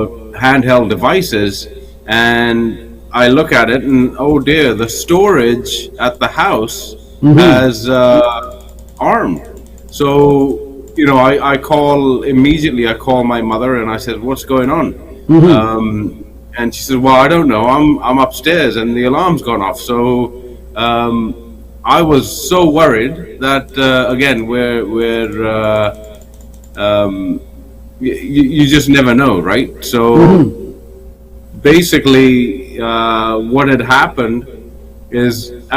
handheld devices, and I look at it and oh dear, the storage at the house has armed. So I call immediately. I call my mother and I said, "What's going on?" And she said, "Well, I don't know. I'm upstairs and the alarm's gone off." So I was so worried that again, you just never know, right? So basically, what had happened is,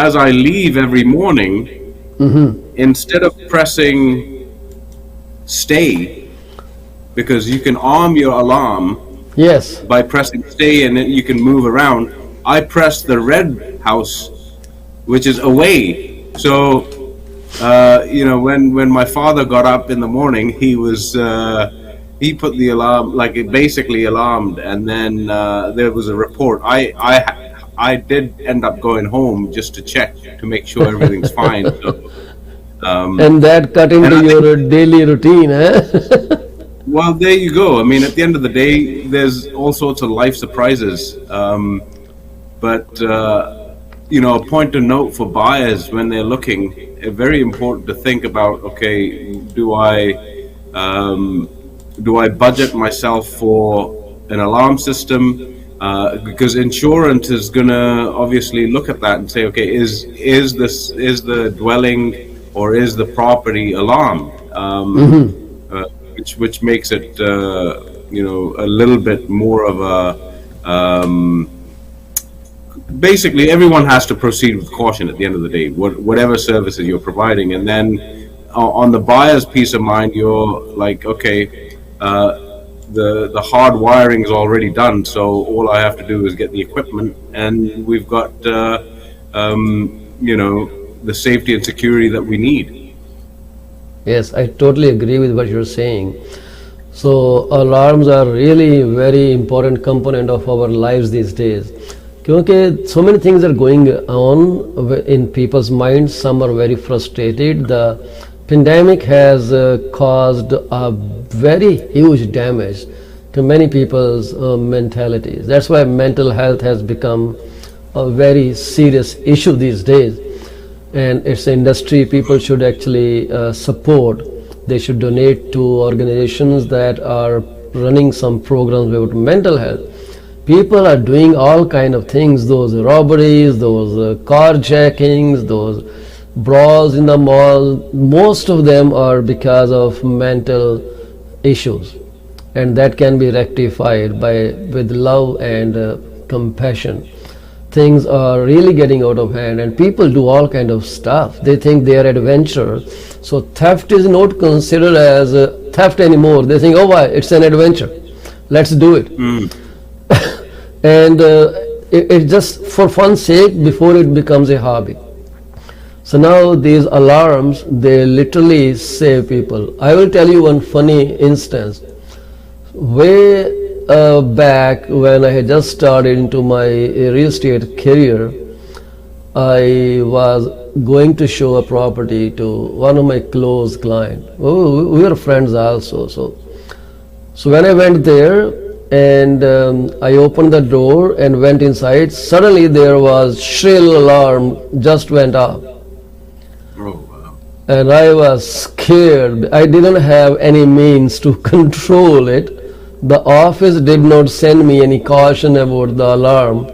as I leave every morning, instead of pressing stay, because you can arm your alarm by pressing stay and then you can move around, I press the red house, which is away. So when my father got up in the morning, he put the alarm, like it basically alarmed, and then there was a report. I did end up going home just to check to make sure everything's fine. So, and that cut into your daily routine, eh? Well, there you go. I mean, at the end of the day, there's all sorts of life surprises. But a point to note for buyers when they're looking very important to think about. Okay, do I budget myself for an alarm system? Because insurance is gonna obviously look at that and say, okay, is the dwelling or is the property alarmed? Which makes it a little bit more of a basically everyone has to proceed with caution at the end of the day, whatever services you're providing. And then on the buyer's peace of mind, you're like, okay, the hard wiring is already done, so all I have to do is get the equipment, and we've got the safety and security that we need. Yes, I totally agree with what you're saying. So alarms are really very important component of our lives these days. Because so many things are going on in people's minds. Some are very frustrated. The pandemic has caused a very huge damage to many people's mentalities. That's why mental health has become a very serious issue these days, and it's an industry people should actually support. They should donate to organizations that are running some programs about mental health. People are doing all kind of things, those robberies, those carjackings, those brawls in the mall. Most of them are because of mental issues, and that can be rectified with love and compassion. Things are really getting out of hand, and people do all kind of stuff. They think they are adventurers. So theft is not considered as theft anymore. They think, oh, why? It's an adventure. Let's do it. And it's just for fun's sake before it becomes a hobby. So now these alarms, they literally save people. I will tell you one funny instance. Way back when I had just started into my real estate career, I was going to show a property to one of my close clients. Oh, we were friends also. So when I went there, and I opened the door and went inside, suddenly there was shrill alarm just went off. Oh, wow. And I was scared. I didn't have any means to control it. The office did not send me any caution about the alarm.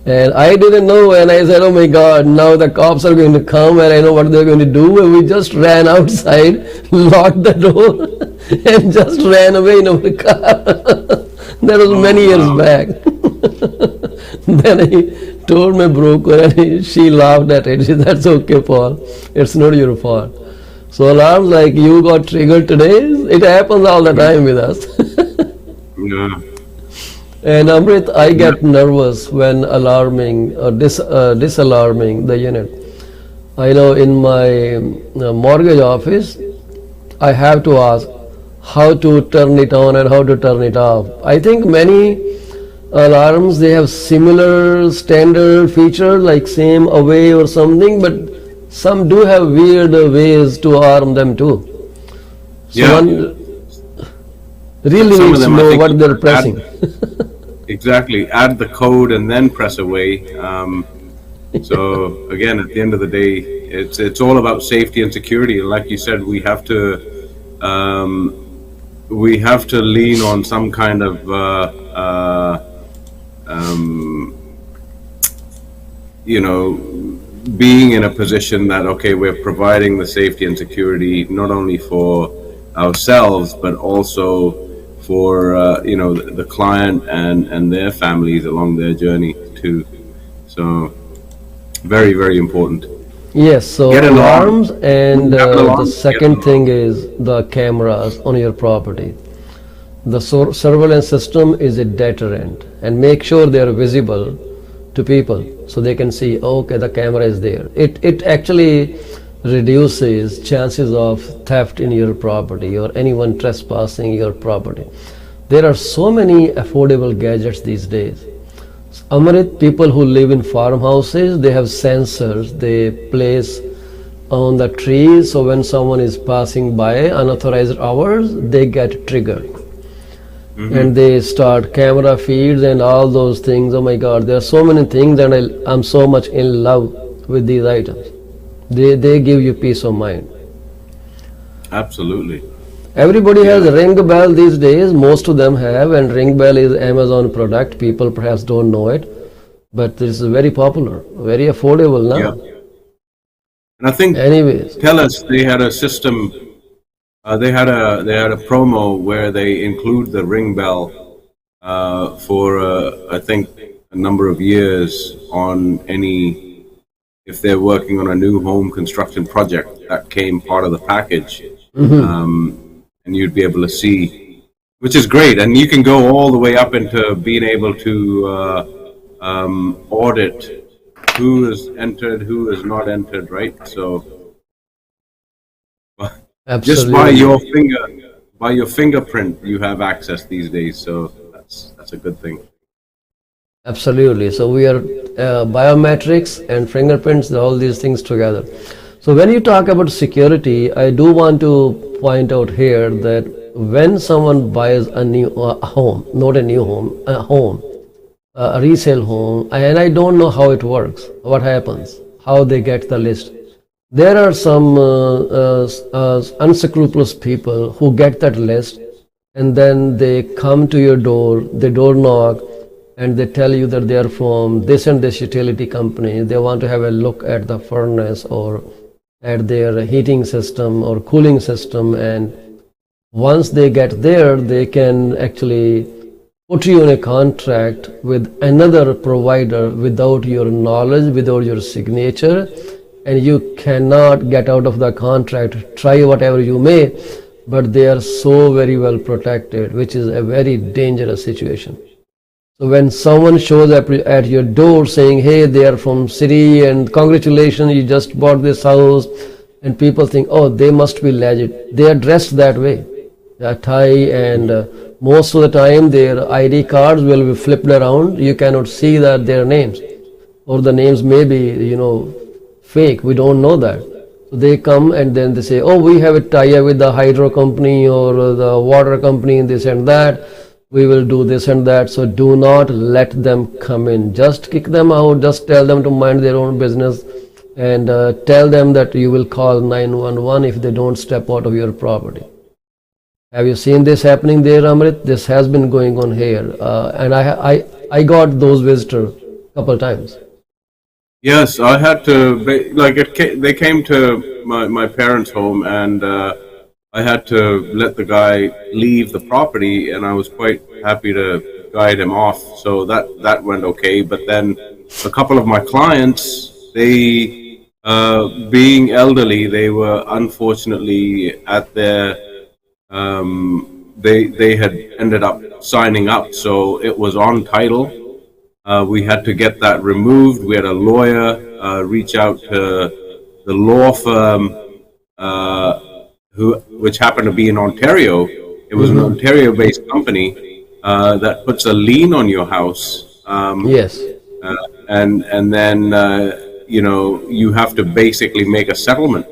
And I didn't know, and I said, oh my God, now the cops are going to come and I know what they're going to do. And we just ran outside, locked the door, and just ran away in our car. That was many years back. Then I told my broker, and she laughed at it. She said, that's okay, Paul. It's not your fault. So alarms like you got triggered today, it happens all the time with us. Yeah. And Amrit, I get nervous when alarming or disalarming the unit. I know in my mortgage office, I have to ask how to turn it on and how to turn it off. I think many alarms, they have similar standard features like same away or something, but some do have weird ways to arm them too. So Yeah. one really Some of needs to them, I know think, what they're pressing. Exactly. Add the code and then press away. So again, at the end of the day, it's all about safety and security. And like you said, we have to lean on some kind of being in a position that, okay, we're providing the safety and security not only for ourselves but also for the client and their families along their journey too. So very, very important. Yes, so Get an alarm. alarms, and Have an alarm, the get second an thing is the cameras on your property. The surveillance system is a deterrent, and make sure they are visible to people so they can see, okay, the camera is there. It actually reduces chances of theft in your property or anyone trespassing your property. There are so many affordable gadgets these days. Amrit, people who live in farmhouses, they have sensors they place on the trees, so when someone is passing by unauthorized hours, they get triggered. And they start camera feeds and all those things. Oh my God, there are so many things, and I'm so much in love with these items. They give you peace of mind. Absolutely. Everybody has Yeah. a ring bell these days. Most of them have, and ring bell is Amazon product. People perhaps don't know it, but this is very popular, very affordable Yeah. now. And I think Anyways, TELUS, they had a system. They had a promo where they include the ring bell for I think a number of years on any, if they're working on a new home construction project, that came part of the package, and you'd be able to see, which is great. And you can go all the way up into being able to audit who is entered, who is not entered, right? So just absolutely. by your fingerprint, you have access these days. So that's a good thing. Absolutely. So we are biometrics and fingerprints, all these things together. So when you talk about security, I do want to point out here that when someone buys a new home, not a new home, a home, a resale home, and I don't know how it works, what happens, how they get the list. There are some unscrupulous people who get that list, and then they come to your door, they door knock, and they tell you that they are from this and this utility company. They want to have a look at the furnace or at their heating system or cooling system, and once they get there, they can actually put you in a contract with another provider without your knowledge, without your signature, and you cannot get out of the contract. Try whatever you may, but they are so very well protected, which is a very dangerous situation. So when someone shows up at your door saying, hey, they are from city and congratulations, you just bought this house, and people think, oh, they must be legit. They are dressed that way. A tie, and most of the time their ID cards will be flipped around. You cannot see that their names, or the names may be, fake. We don't know that. So they come and then they say, oh, we have a tie-up with the hydro company or the water company, this and that. We will do this and that. So do not let them come in. Just kick them out. Just tell them to mind their own business, and tell them that you will call 911 if they don't step out of your property. Have you seen this happening there, Amrit? This has been going on here, and I got those visitors a couple times. Yes, I had to, they came to my parents' home, and I had to let the guy leave the property, and I was quite happy to guide him off. So that went okay. But then a couple of my clients, they, being elderly, they were unfortunately at their, they had ended up signing up, so it was on title. We had to get that removed. We had a lawyer reach out to the law firm, which happened to be in Ontario. It was an Ontario-based company that puts a lien on your house. Yes. And then you have to basically make a settlement.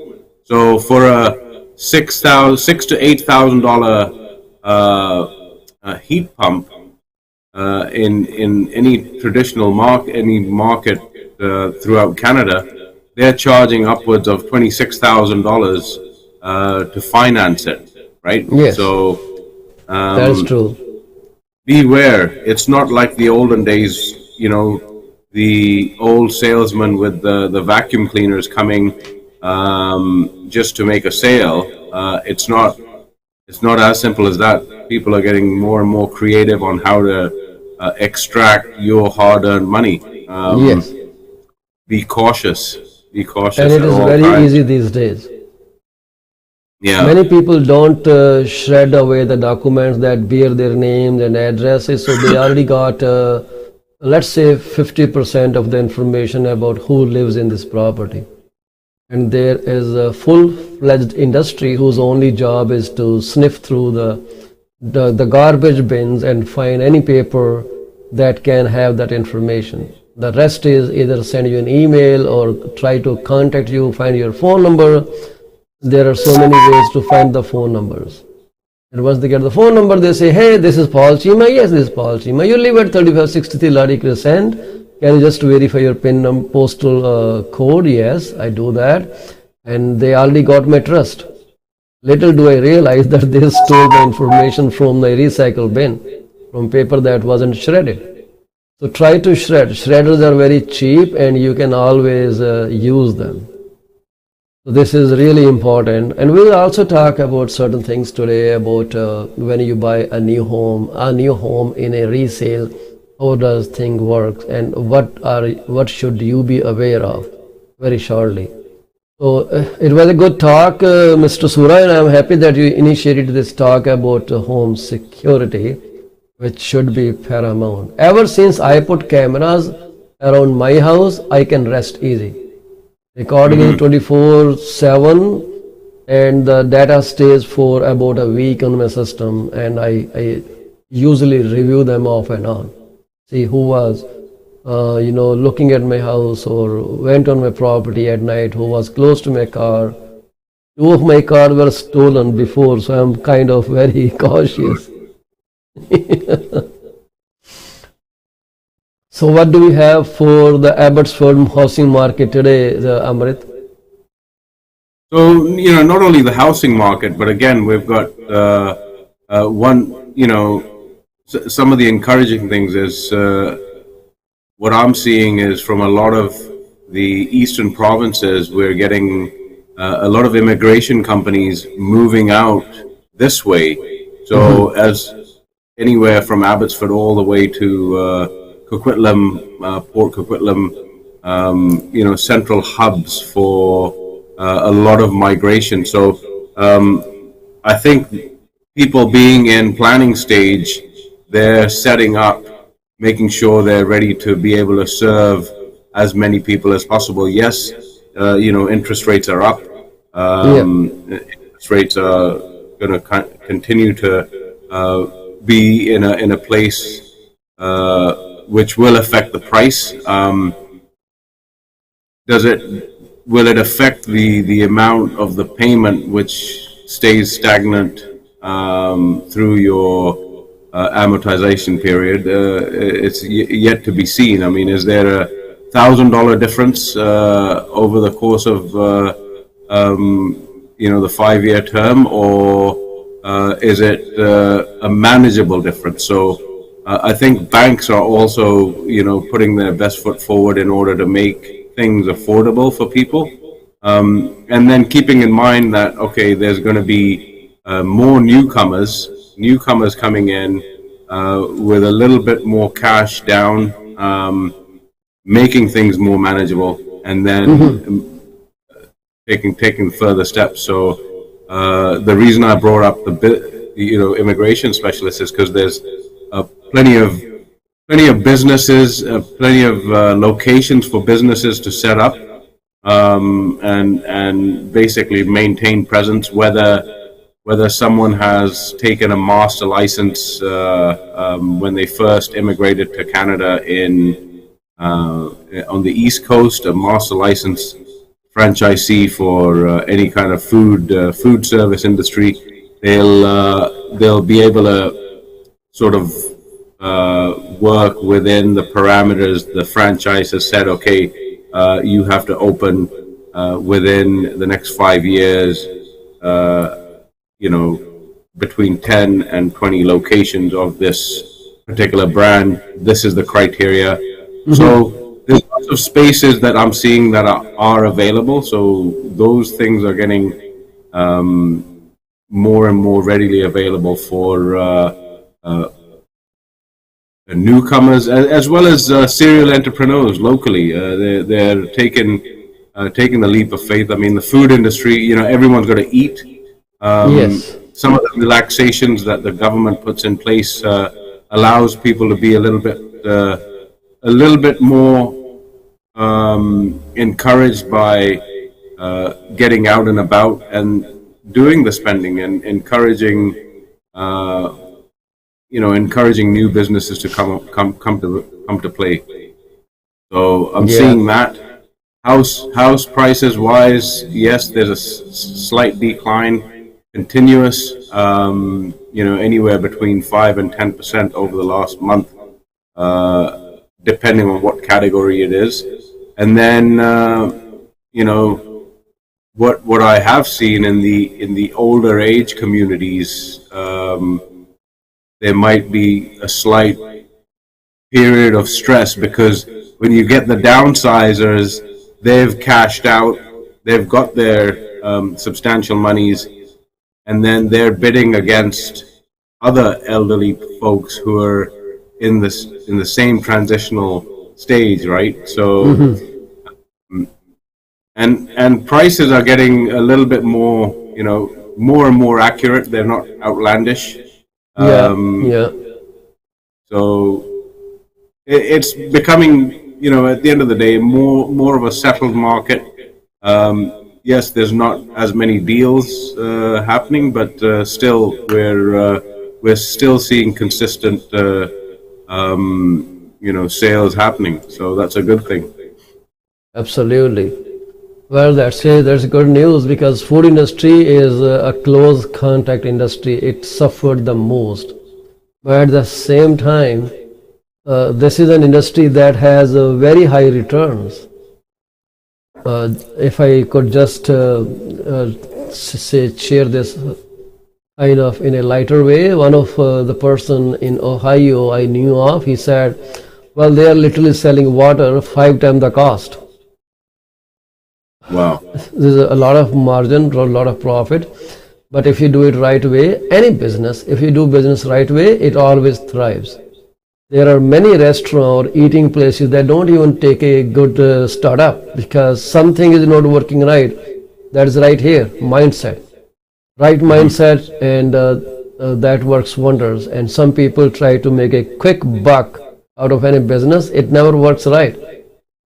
So for a $6,000 to $8,000 heat pump in any traditional market throughout Canada, they're charging upwards of $26,000 to finance it, right? Yes. So That is true. beware. It's not like the olden days, the old salesman with the vacuum cleaners coming just to make a sale. It's not as simple as that. People are getting more and more creative on how to extract your hard-earned money. Yes. Be cautious. Be cautious. And it at is all very times. easy these days. Yeah. Many people don't shred away the documents that bear their names and addresses, so they already got, let's say, 50% of the information about who lives in this property. And there is a full-fledged industry whose only job is to sniff through the garbage bins and find any paper that can have that information. The rest is either send you an email or try to contact you, find your phone number. There are so many ways to find the phone numbers. And once they get the phone number, they say, hey, this is Paul Cheema. Yes, this is Paul Cheema. You live at 3563 Ladi Crescent. Can you just verify your PIN postal code? Yes, I do that. And they already got my trust. Little do I realize that they stole the information from the recycle bin, from paper that wasn't shredded. So try to shred. Shredders are very cheap and you can always use them. So this is really important. And we'll also talk about certain things today about when you buy a new home in a resale, how does thing work and what should you be aware of very shortly. So it was a good talk, Mr. Sura, and I'm happy that you initiated this talk about home security, which should be paramount. Ever since I put cameras around my house, I can rest easy. Recording is 24/7 and the data stays for about a week on my system, and I usually review them off and on. See who was looking at my house or went on my property at night, who was close to my car. 2 of my cars were stolen before, so I'm kind of very cautious. So what do we have for the Abbotsford housing market today, Amrit? So, not only the housing market, but again, we've got some of the encouraging things is what I'm seeing is from a lot of the eastern provinces, we're getting a lot of immigration companies moving out this way. So as anywhere from Abbotsford all the way to Coquitlam, Port Coquitlam, central hubs for a lot of migration. So I think people being in planning stage, they're setting up, making sure they're ready to be able to serve as many people as possible. Yes, interest rates are up. Interest rates are going to continue to be in a place which will affect the price. Will it affect the amount of the payment which stays stagnant through your amortization period? It's yet to be seen. I mean, is there a $1,000 difference over the course of the 5-year term, or is it a manageable difference? So I think banks are also putting their best foot forward in order to make things affordable for people, and then keeping in mind that there's going to be more newcomers coming in with a little bit more cash down, making things more manageable, and then taking further steps. So the reason I brought up the immigration specialists is because there's plenty of businesses, plenty of locations for businesses to set up and basically maintain presence, whether someone has taken a master license when they first immigrated to Canada on the East Coast, a master license franchisee for any kind of food service industry. They'll be able to sort of work within the parameters the franchise has said. You have to open within the next 5 years. Between 10 and 20 locations of this particular brand. This is the criteria. So there's lots of spaces that I'm seeing that are available. So those things are getting more and more readily available for newcomers as well as serial entrepreneurs locally. They're taking the leap of faith. I mean, the food industry, everyone's got to eat. Yes. Some of the relaxations that the government puts in place allows people to be a little bit more encouraged by getting out and about and doing the spending and encouraging new businesses to come to play. So I'm seeing that. House prices wise, yes, there's a slight decline. Continuous anywhere between 5 and 10% over the last month, depending on what category it is. And then, what I have seen in the older age communities, there might be a slight period of stress, because when you get the downsizers, they've cashed out, they've got their substantial monies, and then they're bidding against other elderly folks who are in the same transitional stage, right? So, and prices are getting a little bit more, more and more accurate. They're not outlandish. Yeah. So it's becoming, at the end of the day, more of a settled market. Yes, there's not as many deals happening, but still we're still seeing consistent sales happening. So that's a good thing. Absolutely. Well, that's good news, because food industry is a close contact industry. It suffered the most, but at the same time, this is an industry that has very high returns. If I could just share this kind of in a lighter way, one of the person in Ohio I knew of, he said, well, they are literally selling water 5 times the cost. Wow. There's a lot of margin, a lot of profit, but if you do it right way, any business, if you do business right way, it always thrives. There are many restaurants or eating places that don't even take a good startup because something is not working right. That is right here, mindset. Right mindset, and that works wonders. And some people try to make a quick buck out of any business. It never works right,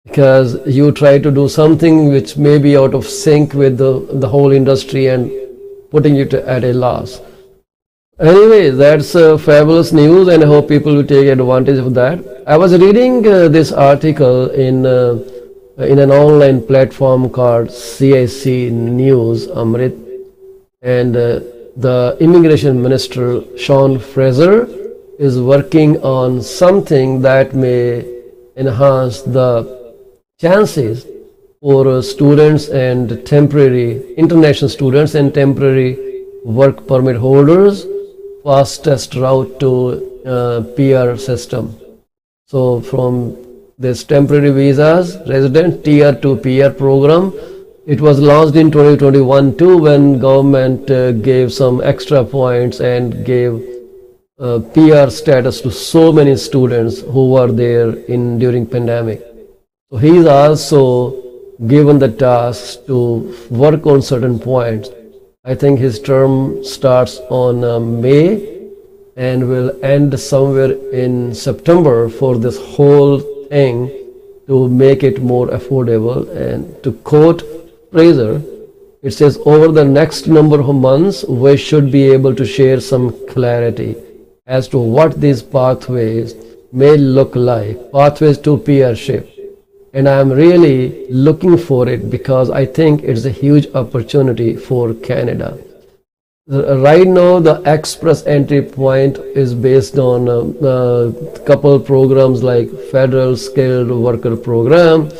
because you try to do something which may be out of sync with the whole industry and putting it at a loss. Anyway, that's fabulous news, and I hope people will take advantage of that. I was reading this article in an online platform called CIC News, Amrit, and the immigration minister, Sean Fraser, is working on something that may enhance the chances for students and international students and temporary work permit holders, fastest route to PR system. So from this temporary visas, resident tier to PR program, it was launched in 2021 too, when government gave some extra points and gave PR status to so many students who were there during pandemic. So he is also given the task to work on certain points. I think his term starts on May and will end somewhere in September for this whole thing to make it more affordable. And to quote Fraser, it says, over the next number of months, we should be able to share some clarity as to what these pathways may look like, pathways to peership. And I'm really looking for it because I think it's a huge opportunity for Canada. Right now, the express entry point is based on a couple programs like Federal Skilled Worker Program,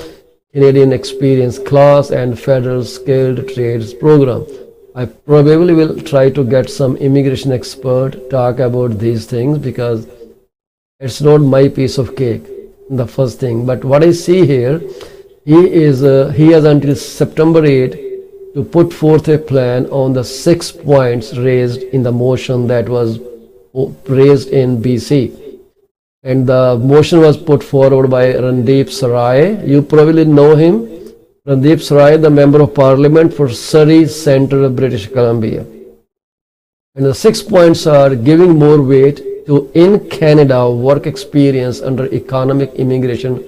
Canadian Experience Class, and Federal Skilled Trades Program. I probably will try to get some immigration expert talk about these things because it's not my piece of cake, the first thing. But what I see here, he has until September 8 to put forth a plan on the 6 points raised in the motion that was raised in BC. And the motion was put forward by Randeep Sarai. You probably know him. Randeep Sarai, the Member of Parliament for Surrey Centre, British Columbia. And the 6 points are giving more weight to in Canada work experience under economic immigration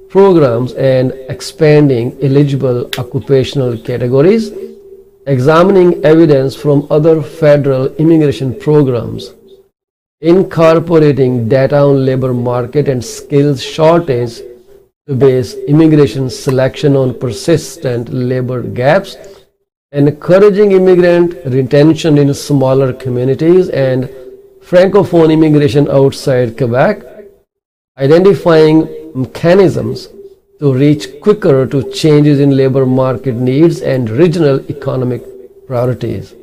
programs and expanding eligible occupational categories, examining evidence from other federal immigration programs, incorporating data on labor market and skills shortage to base immigration selection on persistent labor gaps, encouraging immigrant retention in smaller communities and francophone immigration outside Quebec, identifying mechanisms to reach quicker to changes in labor market needs and regional economic priorities.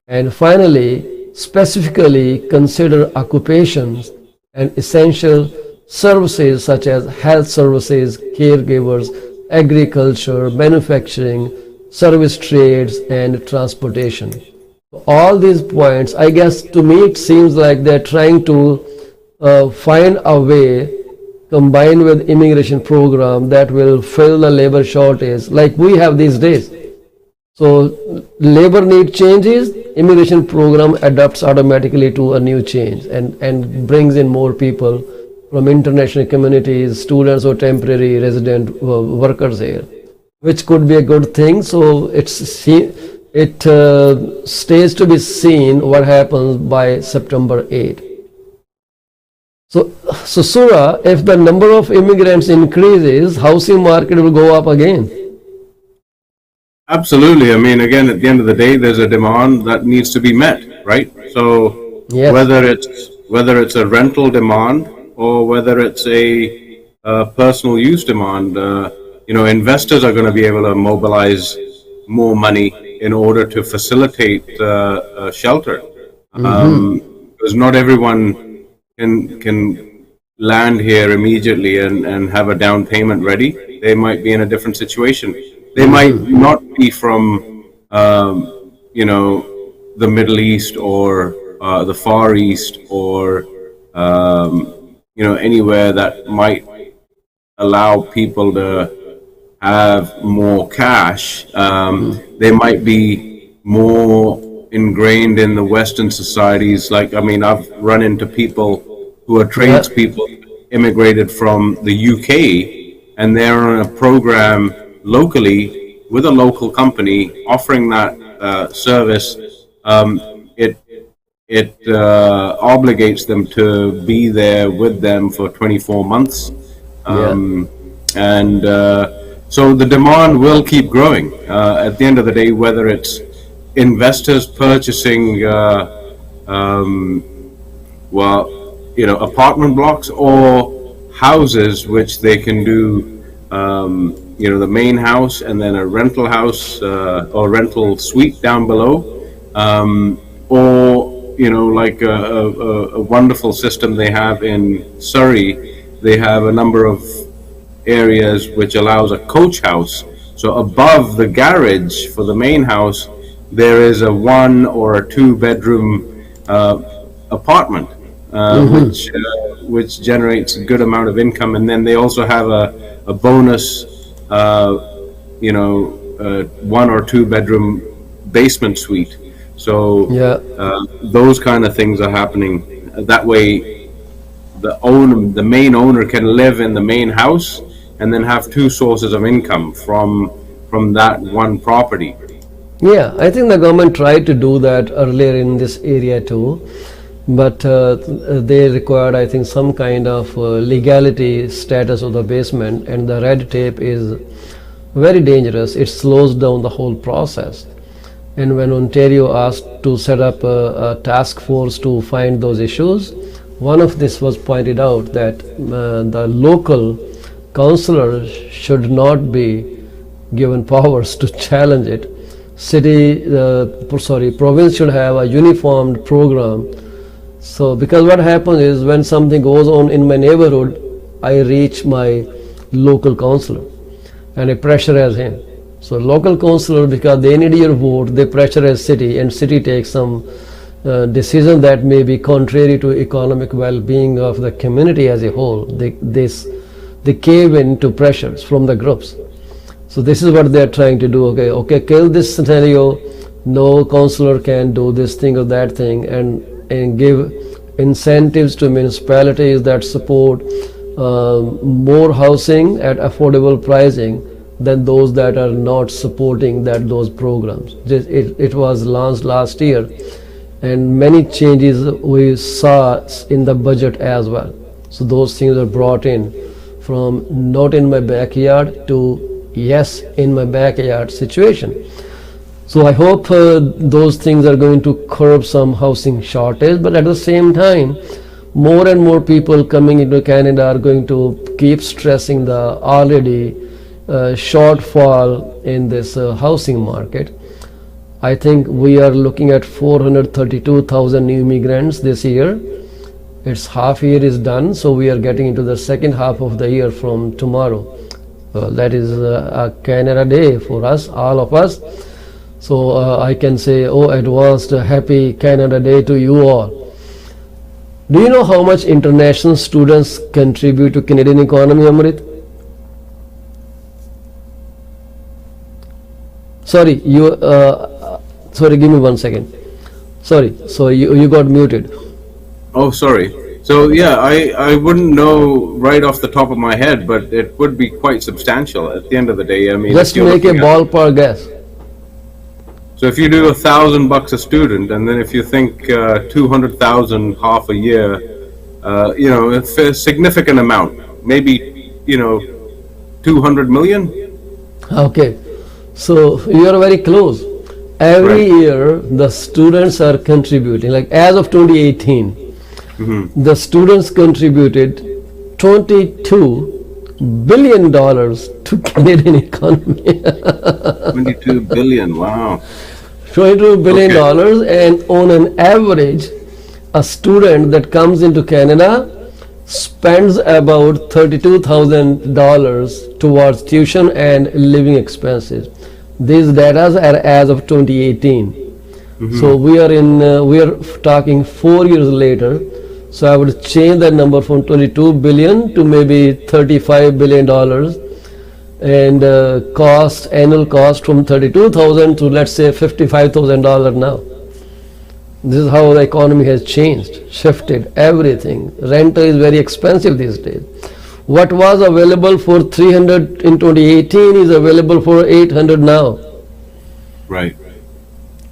And finally, specifically consider occupations and essential services such as health services, caregivers, agriculture, manufacturing, service trades, and transportation. All these points, I guess to me it seems like they're trying to find a way combined with immigration program that will fill the labor shortage like we have these days. So labor need changes, immigration program adapts automatically to a new change and brings in more people from international communities, students or temporary resident workers here, which could be a good thing. So it stays to be seen what happens by September 8. So Sura, if the number of immigrants increases, housing market will go up again. Absolutely. I mean, again, at the end of the day, there's a demand that needs to be met, right? So Yes. whether it's a rental demand or whether it's a personal use demand, investors are going to be able to mobilize more money in order to facilitate shelter. Because not everyone can land here immediately and have a down payment ready. They might be in a different situation. They might not be from, the Middle East or the Far East or, anywhere that might allow people to have more cash. They might be more ingrained in the Western societies. I've run into people who are tradespeople, immigrated from the UK, and they're on a program locally with a local company offering that service. It obligates them to be there with them for 24 months. So the demand will keep growing. At the end of the day, whether it's investors purchasing apartment blocks or houses, which they can do, the main house and then a rental house or rental suite down below, or like a wonderful system they have in Surrey. They have a number of areas which allows a coach house. So above the garage for the main house, there is a 1 or a 2 bedroom apartment, which generates a good amount of income. And then they also have a bonus, 1 or 2 bedroom basement suite. So those kind of things are happening. That way, the main owner can live in the main house and then have 2 sources of income from that one property. Yeah, I think the government tried to do that earlier in this area too, but they required, I think, some kind of legality status of the basement, and the red tape is very dangerous. It slows down the whole process. And when Ontario asked to set up a task force to find those issues, one of this was pointed out that the local councillor should not be given powers to challenge it. Province should have a uniformed program. So because what happens is when something goes on in my neighborhood, I reach my local councillor and I pressurize him. So local councillor, because they need your vote, they pressurize city, and city takes some decision that may be contrary to economic well-being of the community as a whole. They cave into pressures from the groups. So this is what they are trying to do. Okay, kill this scenario. No councillor can do this thing or that thing, and give incentives to municipalities that support more housing at affordable pricing than those that are not supporting those programs. It was launched last year, and many changes we saw in the budget as well. So those things are brought in from not in my backyard to yes in my backyard situation. So I hope those things are going to curb some housing shortage, but at the same time, more and more people coming into Canada are going to keep stressing the already shortfall in this housing market. I think we are looking at 432,000 new immigrants this year. Its half year is done, so we are getting into the second half of the year from tomorrow. That is a Canada Day for us, all of us. So I can say, oh, advanced happy Canada Day to you all. Do you know how much international students contribute to Canadian economy, Amrit? Sorry, sorry, give me 1 second. Sorry, so you got muted. Oh, sorry. So yeah, I wouldn't know right off the top of my head, but it would be quite substantial at the end of the day. I mean, just make a ballpark guess. So if you do $1,000 a student, and then if you think 200,000 half a year, it's a significant amount. Maybe 200 million. Okay, so you are very close. Every year the students are contributing. Like as of 2018, the students contributed $22 billion to Canadian economy. 22 billion, wow. $22 billion, and on an average, a student that comes into Canada spends about $32,000 towards tuition and living expenses. These data are as of 2018. So we are talking 4 years later. So I would change that number from 22 billion to maybe $35 billion, and annual cost from 32,000 to let's say $55,000 now. This is how the economy has changed, shifted everything. Rent is very expensive these days. What was available for 300 in 2018 is available for 800 now. Right.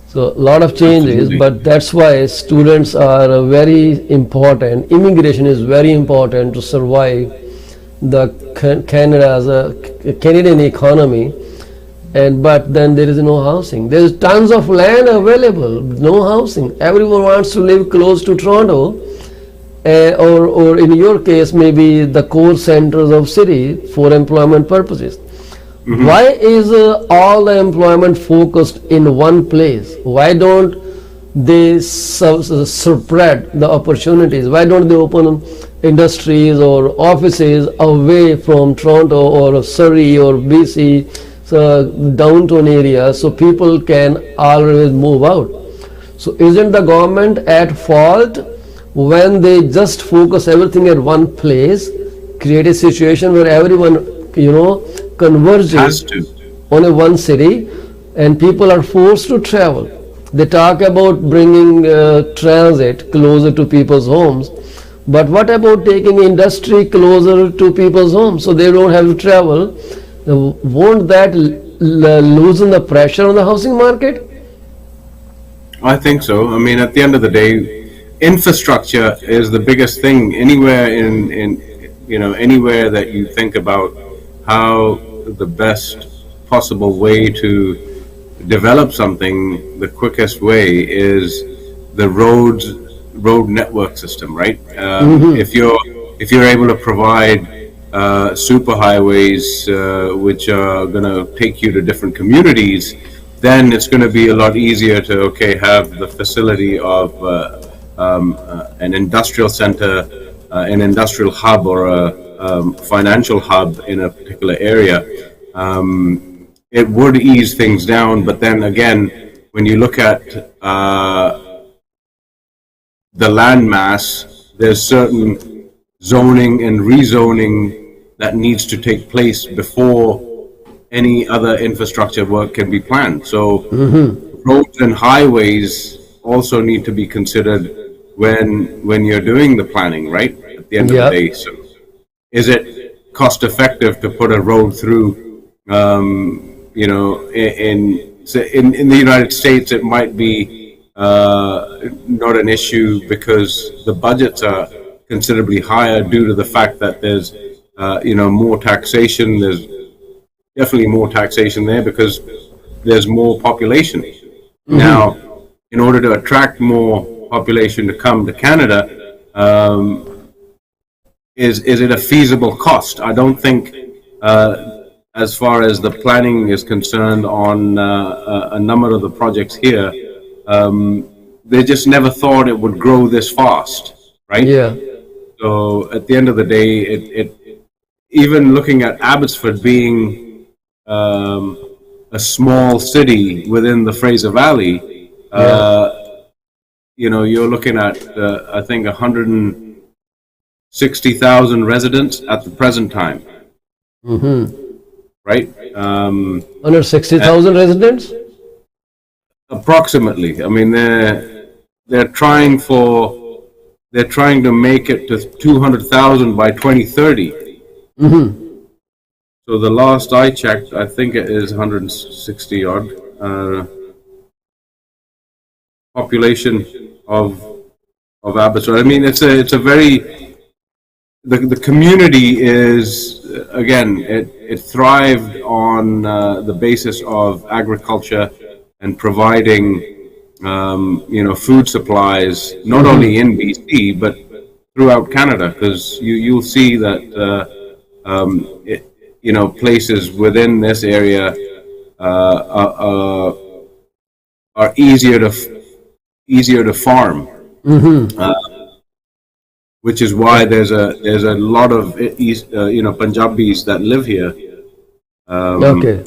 So a lot of changes. Absolutely. But that's why students are very important. Immigration is very important to survive the Canadian economy. But then there is no housing. There is tons of land available, no housing. Everyone wants to live close to Toronto, or in your case, maybe the core centers of city for employment purposes. Why is all the employment focused in one place? Why don't they spread the opportunities? Why don't they open industries or offices away from Toronto or Surrey or BC, downtown area, so people can always move out? So isn't the government at fault when they just focus everything at one place, create a situation where everyone, converges on a one city, and people are forced to travel? They talk about bringing transit closer to people's homes, but what about taking industry closer to people's homes so they don't have to travel? Won't that loosen the pressure on the housing market? I think so. I mean, at the end of the day, infrastructure is the biggest thing anywhere anywhere that you think about how the best possible way to develop something. The quickest way is the road network system, right? If you're able to provide super highways which are going to take you to different communities, then it's going to be a lot easier to have the facility of an industrial center, an industrial hub, or a financial hub in a particular area. It would ease things down, but then again, when you look at the land mass, there's certain zoning and rezoning that needs to take place before any other infrastructure work can be planned. So roads and highways also need to be considered when you're doing the planning, right? At the end of the day. So is it cost effective to put a road through, in the United States, it might be not an issue because the budgets are considerably higher due to the fact that there's more taxation. There's definitely more taxation there because there's more population. Now, in order to attract more population to come to Canada, is it a feasible cost? I don't think, as far as the planning is concerned on a number of the projects here, they just never thought it would grow this fast, right? Yeah. So at the end of the day, it even looking at Abbotsford being a small city within the Fraser Valley, you're looking at I think 160,000 residents at the present time, right? 160,000 residents? Approximately. I mean, they're trying to make it to 200,000 by 2030. So the last I checked, I think it is 160 odd population of Abbotsford. I mean, it's a very the community is again it thrived on the basis of agriculture and providing food supplies not only in BC but throughout Canada, because you'll see that places within this area are easier to farm, which is why there's a lot of Punjabis that live here. Okay.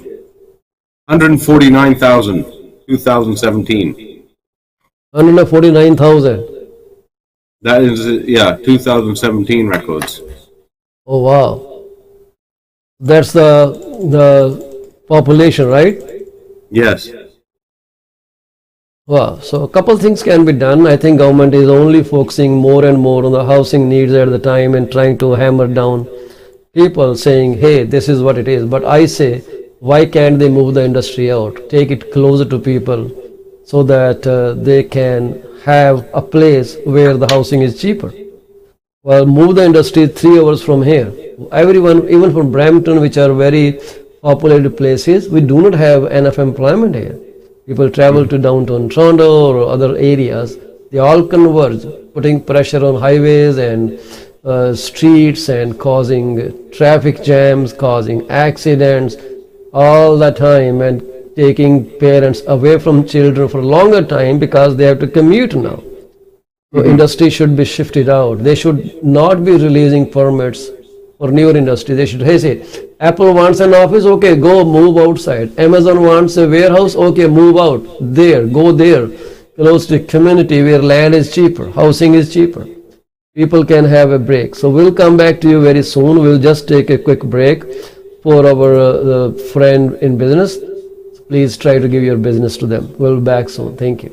149,000, 2017. 149,000. That is 2017 records. Oh wow. That's the population, right? Yes. Wow. So a couple things can be done. I think government is only focusing more and more on the housing needs at the time and trying to hammer down people saying, hey, this is what it is. But I say, why can't they move the industry out? Take it closer to people so that they can have a place where the housing is cheaper. Well, move the industry 3 hours from here. Everyone, even from Brampton, which are very populated places, we do not have enough employment here. People travel to downtown Toronto or other areas. They all converge, putting pressure on highways and streets and causing traffic jams, causing accidents all the time, and taking parents away from children for a longer time because they have to commute now. So industry should be shifted out. They should not be releasing permits for newer industry. They should say, Apple wants an office, okay, go move outside. Amazon wants a warehouse, okay, move out there, go there, close to community where land is cheaper, housing is cheaper. People can have a break. So we'll come back to you very soon. We'll just take a quick break for our friend in business. Please try to give your business to them. We'll be back soon. Thank you.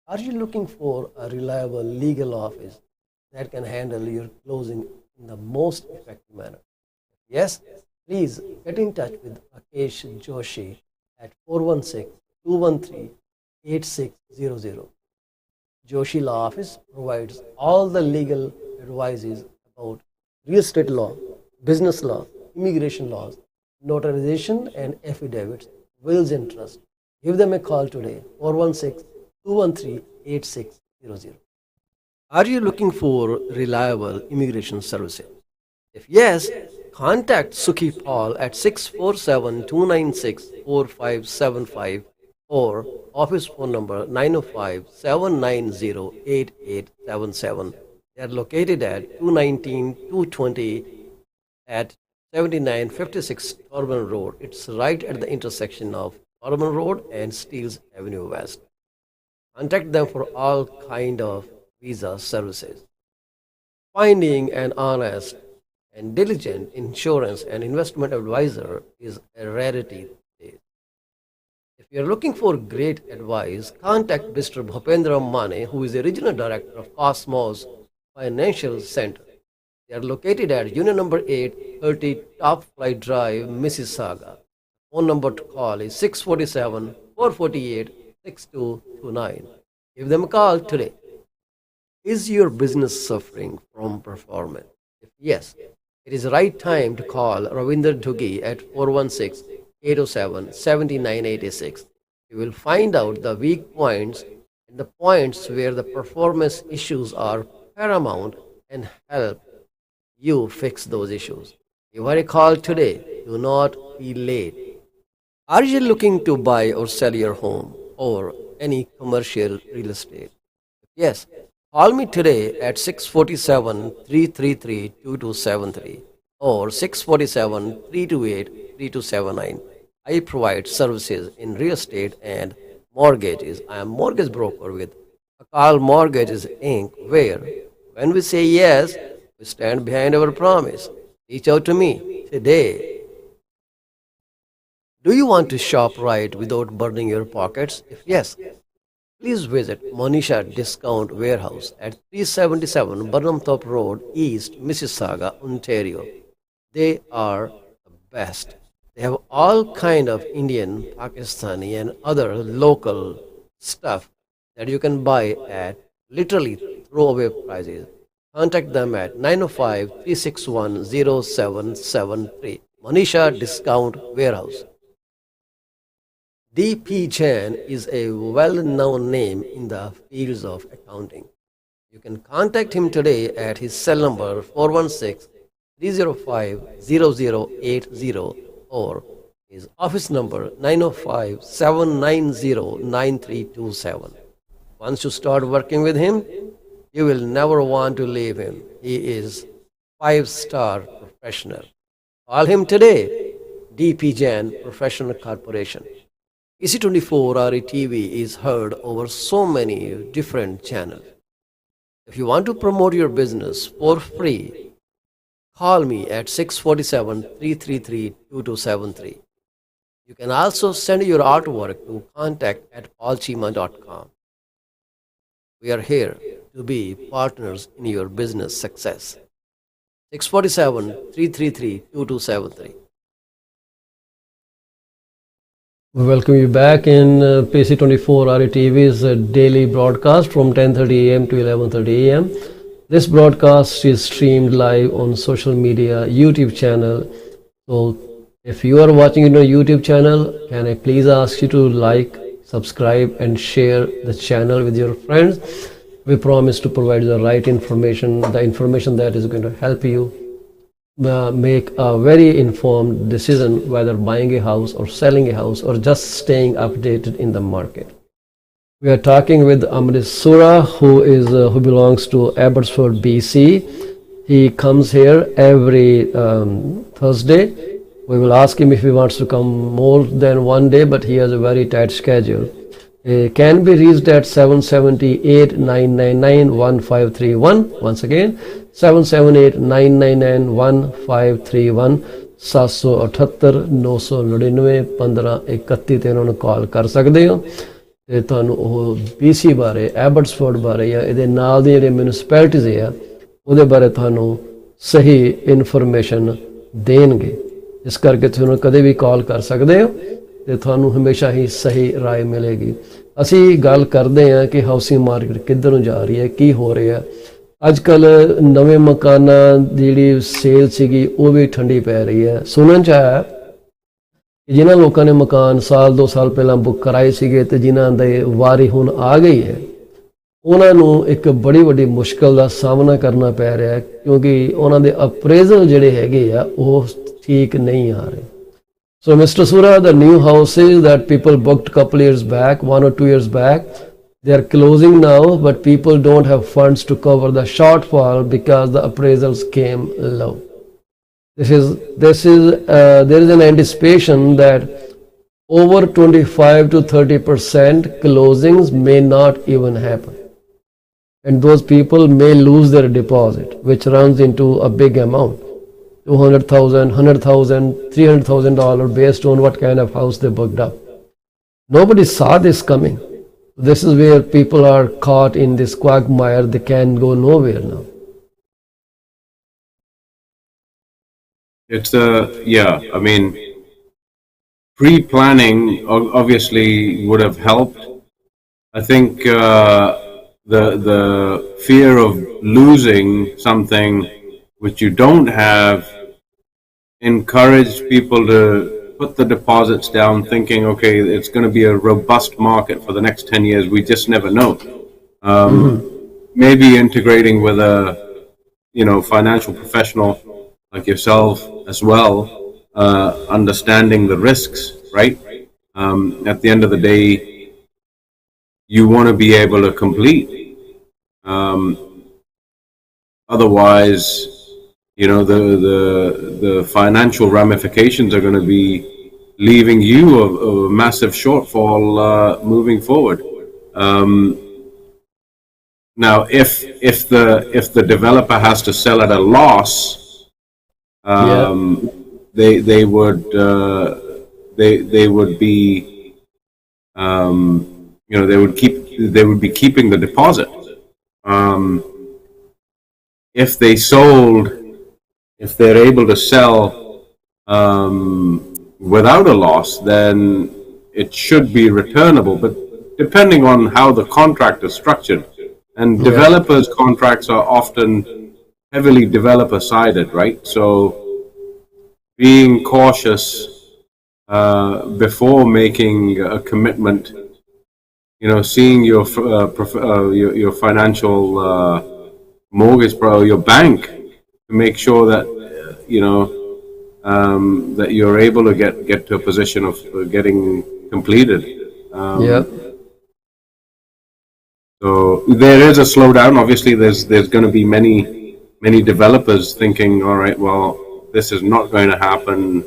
Are you looking for a reliable legal office that can handle your closing in the most effective manner? Yes? Please get in touch with Rakesh Joshi at 416-213-8600. Joshi Law Office provides all the legal advices about real estate law, business law, immigration laws, notarization and affidavits, wills and trust. Give them a call today, 416-213-8600. Are you looking for reliable immigration services? If yes, contact Sukhi Paul at 647-296-4575 or office phone number 905-790-8877. They are located at 219-220 at 7956 Torban Road. It's right at the intersection of Torban Road and Steeles Avenue West. Contact them for all kind of visa services. Finding an honest and diligent insurance and investment advisor is a rarity today. If you are looking for great advice, contact Mr. Bhupendra Mane, who is the regional director of Cosmos Financial Center. They are located at Union number 8, 30 Top Flight Drive, Mississauga. Phone number to call is 647-448-6229. Give them a call today. Is your business suffering from performance? If yes, It is the right time to call Ravinder Duggi at 416-807-7986. You will find out the weak points and the points where the performance issues are paramount and help you fix those issues. Give her a call today. Do not be late. Are you looking to buy or sell your home or any commercial real estate? Yes. Call me today at 647-333-2273 or 647-328-3279. I provide services in real estate and mortgages. I am mortgage broker with Akal Mortgages Inc., where when we say yes, we stand behind our promise. Reach out to me today. Do you want to shop right without burning your pockets? If yes, please visit Monisha Discount Warehouse at 377 Burnhamthorpe Road, East Mississauga, Ontario. They are the best. They have all kind of Indian, Pakistani and other local stuff that you can buy at literally throwaway prices. Contact them at 905-361-0773. Monisha Discount Warehouse. D.P. Jain is a well-known name in the fields of accounting. You can contact him today at his cell number 416-305-0080 or his office number 905-790-9327. Once you start working with him, you will never want to leave him. He is 5-star professional. Call him today. D.P. Jain Professional Corporation. EC24 RE TV is heard over so many different channels. If you want to promote your business for free, call me at 647-333-2273. You can also send your artwork to contact@paulcheema.com. We are here to be partners in your business success. 647-333-2273. We welcome you back in PC24 RE TV's daily broadcast from 10:30 a.m. to 11:30 a.m. This broadcast is streamed live on social media, YouTube channel. So if you are watching it on YouTube channel, can I please ask you to like, subscribe and share the channel with your friends. We promise to provide the right information, the information that is going to help you make a very informed decision whether buying a house or selling a house or just staying updated in the market. We are talking with Amrit Sura, who belongs to Abbotsford, BC. He comes here every Thursday. We will ask him if he wants to come more than one day, but he has a very tight schedule. Can be reached at 778-999-1531. Once again, 778-999-1531, 778-999-1531 ਤੇ ਉਹਨਾਂ ਨੂੰ ਕਾਲ ਕਰ ਸਕਦੇ ਹੋ ਤੇ ਤੁਹਾਨੂੰ ਉਹ BC ਬਾਰੇ, ਐਬਟਸਫੋਰਡ ਬਾਰੇ ਜਾਂ ਇਹਦੇ ਨਾਲ ਦੇ ਜਿਹੜੇ ਮਿਊਨਿਸਪੈਲਿਟੀਜ਼ ਆ ਉਹਦੇ ਬਾਰੇ ਤੁਹਾਨੂੰ ਸਹੀ ਇਨਫੋਰਮੇਸ਼ਨ ਦੇਣਗੇ। ਇਸ ਕਰਕੇ ਤੁਸੀਂ ਕਦੇ ਵੀ ਕਾਲ ਕਰ ਸਕਦੇ ਹੋ ਤੇ ਤੁਹਾਨੂੰ ਹਮੇਸ਼ਾ ਹੀ ਸਹੀ ਰਾਏ ਮਿਲੇਗੀ। ਅਸੀਂ ਗੱਲ ਕਰਦੇ ਹਾਂ ਕਿ ਹਾਊਸਿੰਗ ਮਾਰਕੀਟ ਕਿੱਧਰ ਨੂੰ ਜਾ ਰਹੀ ਹੈ, ਕੀ ਹੋ ਰਿਹਾ। ਅੱਜ ਕੱਲ੍ਹ ਨਵੇਂ ਮਕਾਨਾਂ ਦੀ ਜਿਹੜੀ ਸੇਲ ਸੀਗੀ ਉਹ ਵੀ ਠੰਡੀ ਪੈ ਰਹੀ ਹੈ। ਸੁਣਨ 'ਚ ਆਇਆ ਕਿ ਜਿਨ੍ਹਾਂ ਲੋਕਾਂ ਨੇ ਮਕਾਨ ਸਾਲ 2 ਸਾਲ ਪਹਿਲਾਂ ਬੁੱਕ ਕਰਾਏ ਸੀਗੇ ਤੇ ਜਿਨ੍ਹਾਂ ਦੇ ਵਾਰੀ ਹੁਣ ਆ ਗਈ ਹੈ, ਉਹਨਾਂ ਨੂੰ ਇੱਕ ਬੜੀ ਵੱਡੀ ਮੁਸ਼ਕਲ ਦਾ ਸਾਹਮਣਾ ਕਰਨਾ ਪੈ ਰਿਹਾ ਕਿਉਂਕਿ ਉਹਨਾਂ ਦੇ ਅਪਰੇਜ਼ਲ ਜਿਹੜੇ ਹੈਗੇ ਆ ਉਹ ਠੀਕ ਨਹੀਂ ਆ ਰਹੇ। So Mr. Sura, the new houses that people booked couple years back, 1 or 2 years back, they are closing now, but people don't have funds to cover the shortfall because the appraisals came low. There is an anticipation that over 25 to 30% closings may not even happen. And those people may lose their deposit, which runs into a big amount. $200,000, $100,000, $300,000 based on what kind of house they booked up. Nobody saw this coming. This is where people are caught in this quagmire. They can go nowhere now. It's I mean, pre-planning obviously would have helped. I think the fear of losing something which you don't have encourage people to put the deposits down, thinking, okay, it's going to be a robust market for the next 10 years. We just never know. Maybe integrating with a, financial professional like yourself as well, understanding the risks, right? At the end of the day, you want to be able to complete. Otherwise, the financial ramifications are going to be leaving you a massive shortfall moving forward. Now, if the developer has to sell at a loss, they would be they would be keeping the deposit. If they're able to sell without a loss, then it should be returnable. But depending on how the contract is structured, and developers' contracts are often heavily developer-sided, right? So being cautious before making a commitment, seeing your financial mortgage your bank, to make sure that that you're able to get to a position of getting completed. So there is a slowdown. Obviously, there's going to be many developers thinking, all right, well, this is not going to happen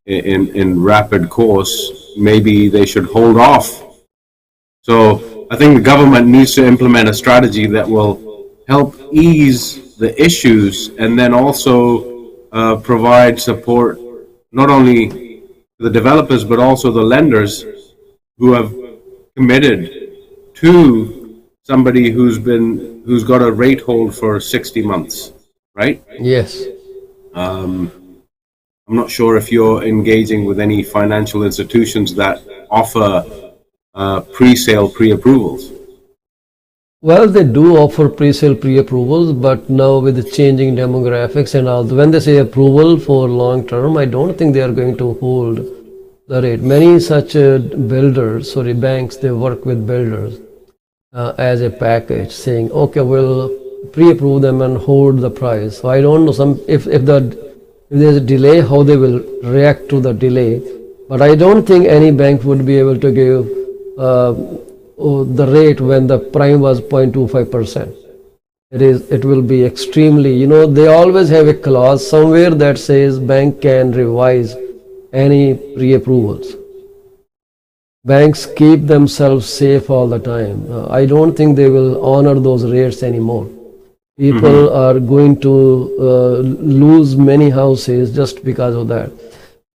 in rapid course. Maybe they should hold off. So I think the government needs to implement a strategy that will help ease the issues, and then also provide support not only to the developers but also the lenders who have committed to somebody who's got a rate hold for 60 months, right? Yes. I'm not sure if you're engaging with any financial institutions that offer pre-sale pre-approvals. Well, they do offer pre-sale pre-approvals, but now with the changing demographics and all, when they say approval for long term, I don't think they are going to hold the rate. Many such banks, they work with builders as a package, saying, okay, we'll pre-approve them and hold the price. So I don't know if there's a delay, how they will react to the delay. But I don't think any bank would be able to give the rate when the prime was 0.25%. It will be extremely, they always have a clause somewhere that says bank can revise any pre-approvals. Banks keep themselves safe all the time. I don't think they will honor those rates anymore. People are going to lose many houses just because of that.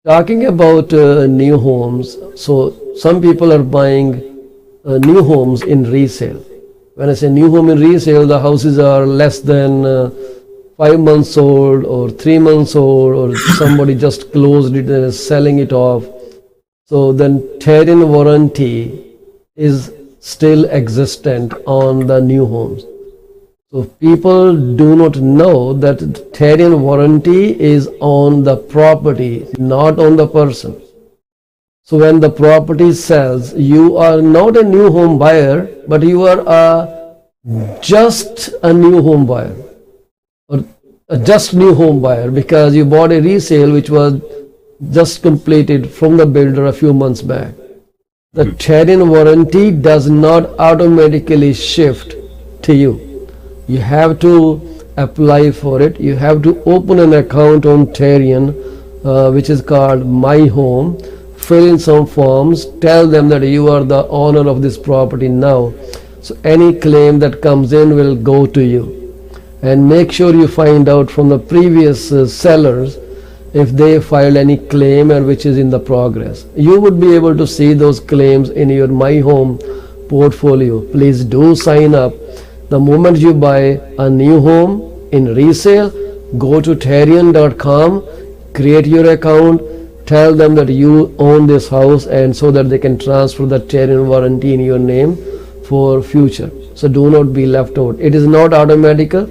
Talking about new homes, so some people are buying new homes in resale. When I say new home in resale, the houses are less than 5 months old or 3 months old, or somebody just closed it and is selling it off. So then terrain warranty is still existent on the new homes. So people do not know that terrain warranty is on the property, not on the person. So when the property sells, you are not a new home buyer, but you are just a new home buyer, or a just new home buyer, because you bought a resale which was just completed from the builder a few months back. The terrain warranty does not automatically shift to you. You have to apply for it. You have to open an account on Terrain, which is called My Home. Fill in some forms, tell them that you are the owner of this property now. So any claim that comes in will go to you. And make sure you find out from the previous sellers if they filed any claim and which is in the progress. You would be able to see those claims in your My Home portfolio. Please do sign up. The moment you buy a new home in resale, go to Terrian.com, create your account, tell them that you own this house, and so that they can transfer the terrain warranty in your name for future. So do not be left out. It is not automatical.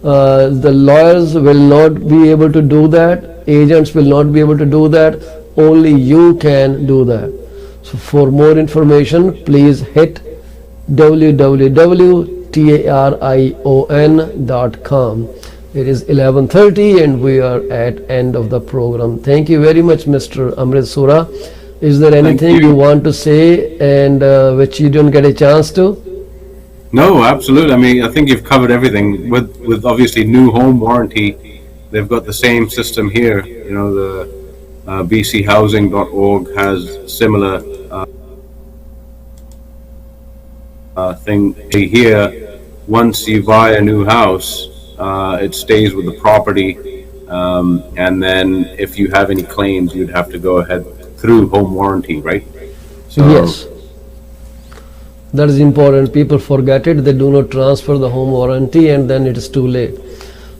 The lawyers will not be able to do that. Agents will not be able to do that. Only you can do that. So for more information, please hit www.tarion.com. It is 11:30 and we are at end of the program. Thank you very much, Mr. Amrit Sura. Is there anything you want to say and which you didn't get a chance to? No, absolutely. I mean, I think you've covered everything. With obviously new home warranty, they've got the same system here. You know, the bchousing.org has similar thing here. Once you buy a new house, it stays with the property, and then if you have any claims, you'd have to go ahead through home warranty, right? So, yes, that is important. People forget it. They do not transfer the home warranty and then it is too late.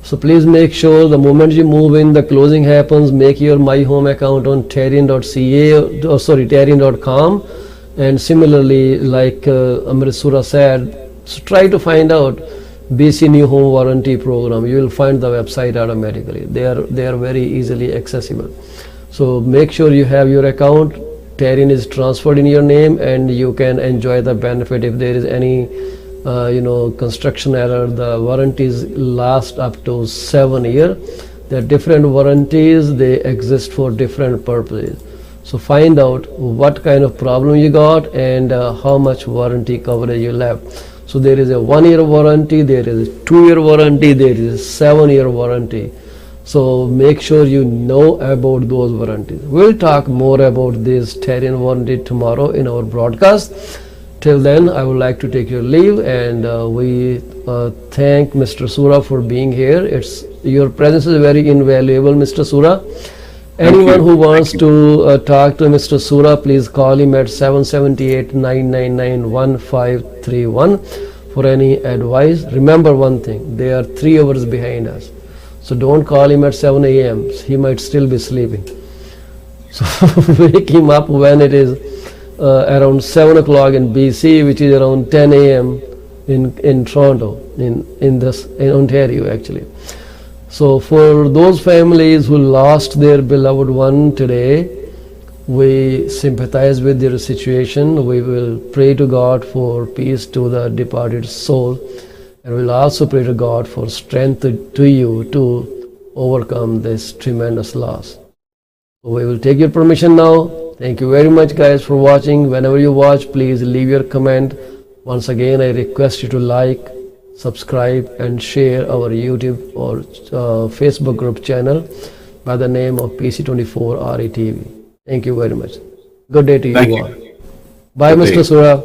So please make sure the moment you move in, the closing happens, make your My Home account on Tarion.com. And similarly, like Amrit Sura said, so try to find out BC New Home Warranty Program. You will find the website automatically. They are very easily accessible. So make sure you have your account. Tarion is transferred in your name, and you can enjoy the benefit. If there is any construction error, the warranties last up to 7 years. There are different warranties. They exist for different purposes. So find out what kind of problem you got and how much warranty coverage you left. So there is a 1-year warranty, there is a 2-year warranty, there is a 7-year warranty. So make sure you know about those warranties. We'll talk more about this Tarion warranty tomorrow in our broadcast. Till then, I would like to take your leave, and we thank Mr. Sura for being here. Your presence is very invaluable, Mr. Sura. Anyone who wants to talk to Mr. Sura, please call him at 778-999-1531 for any advice. Remember one thing, they are 3 hours behind us. So don't call him at 7 a.m. He might still be sleeping. So wake him up when it is around 7 o'clock in BC, which is around 10 a.m. in Toronto, in Ontario actually. So for those families who lost their beloved one today, we sympathize with their situation. We will pray to God for peace to the departed soul, and we'll also pray to God for strength to you to overcome this tremendous loss. So we will take your permission now. Thank you very much, guys, for watching. Whenever you watch, please leave your comment. Once again, I request you to like, subscribe and share our YouTube or Facebook group channel by the name of PC24 RE TV. Thank you very much. Good day to you all. Bye, Mr. Sura.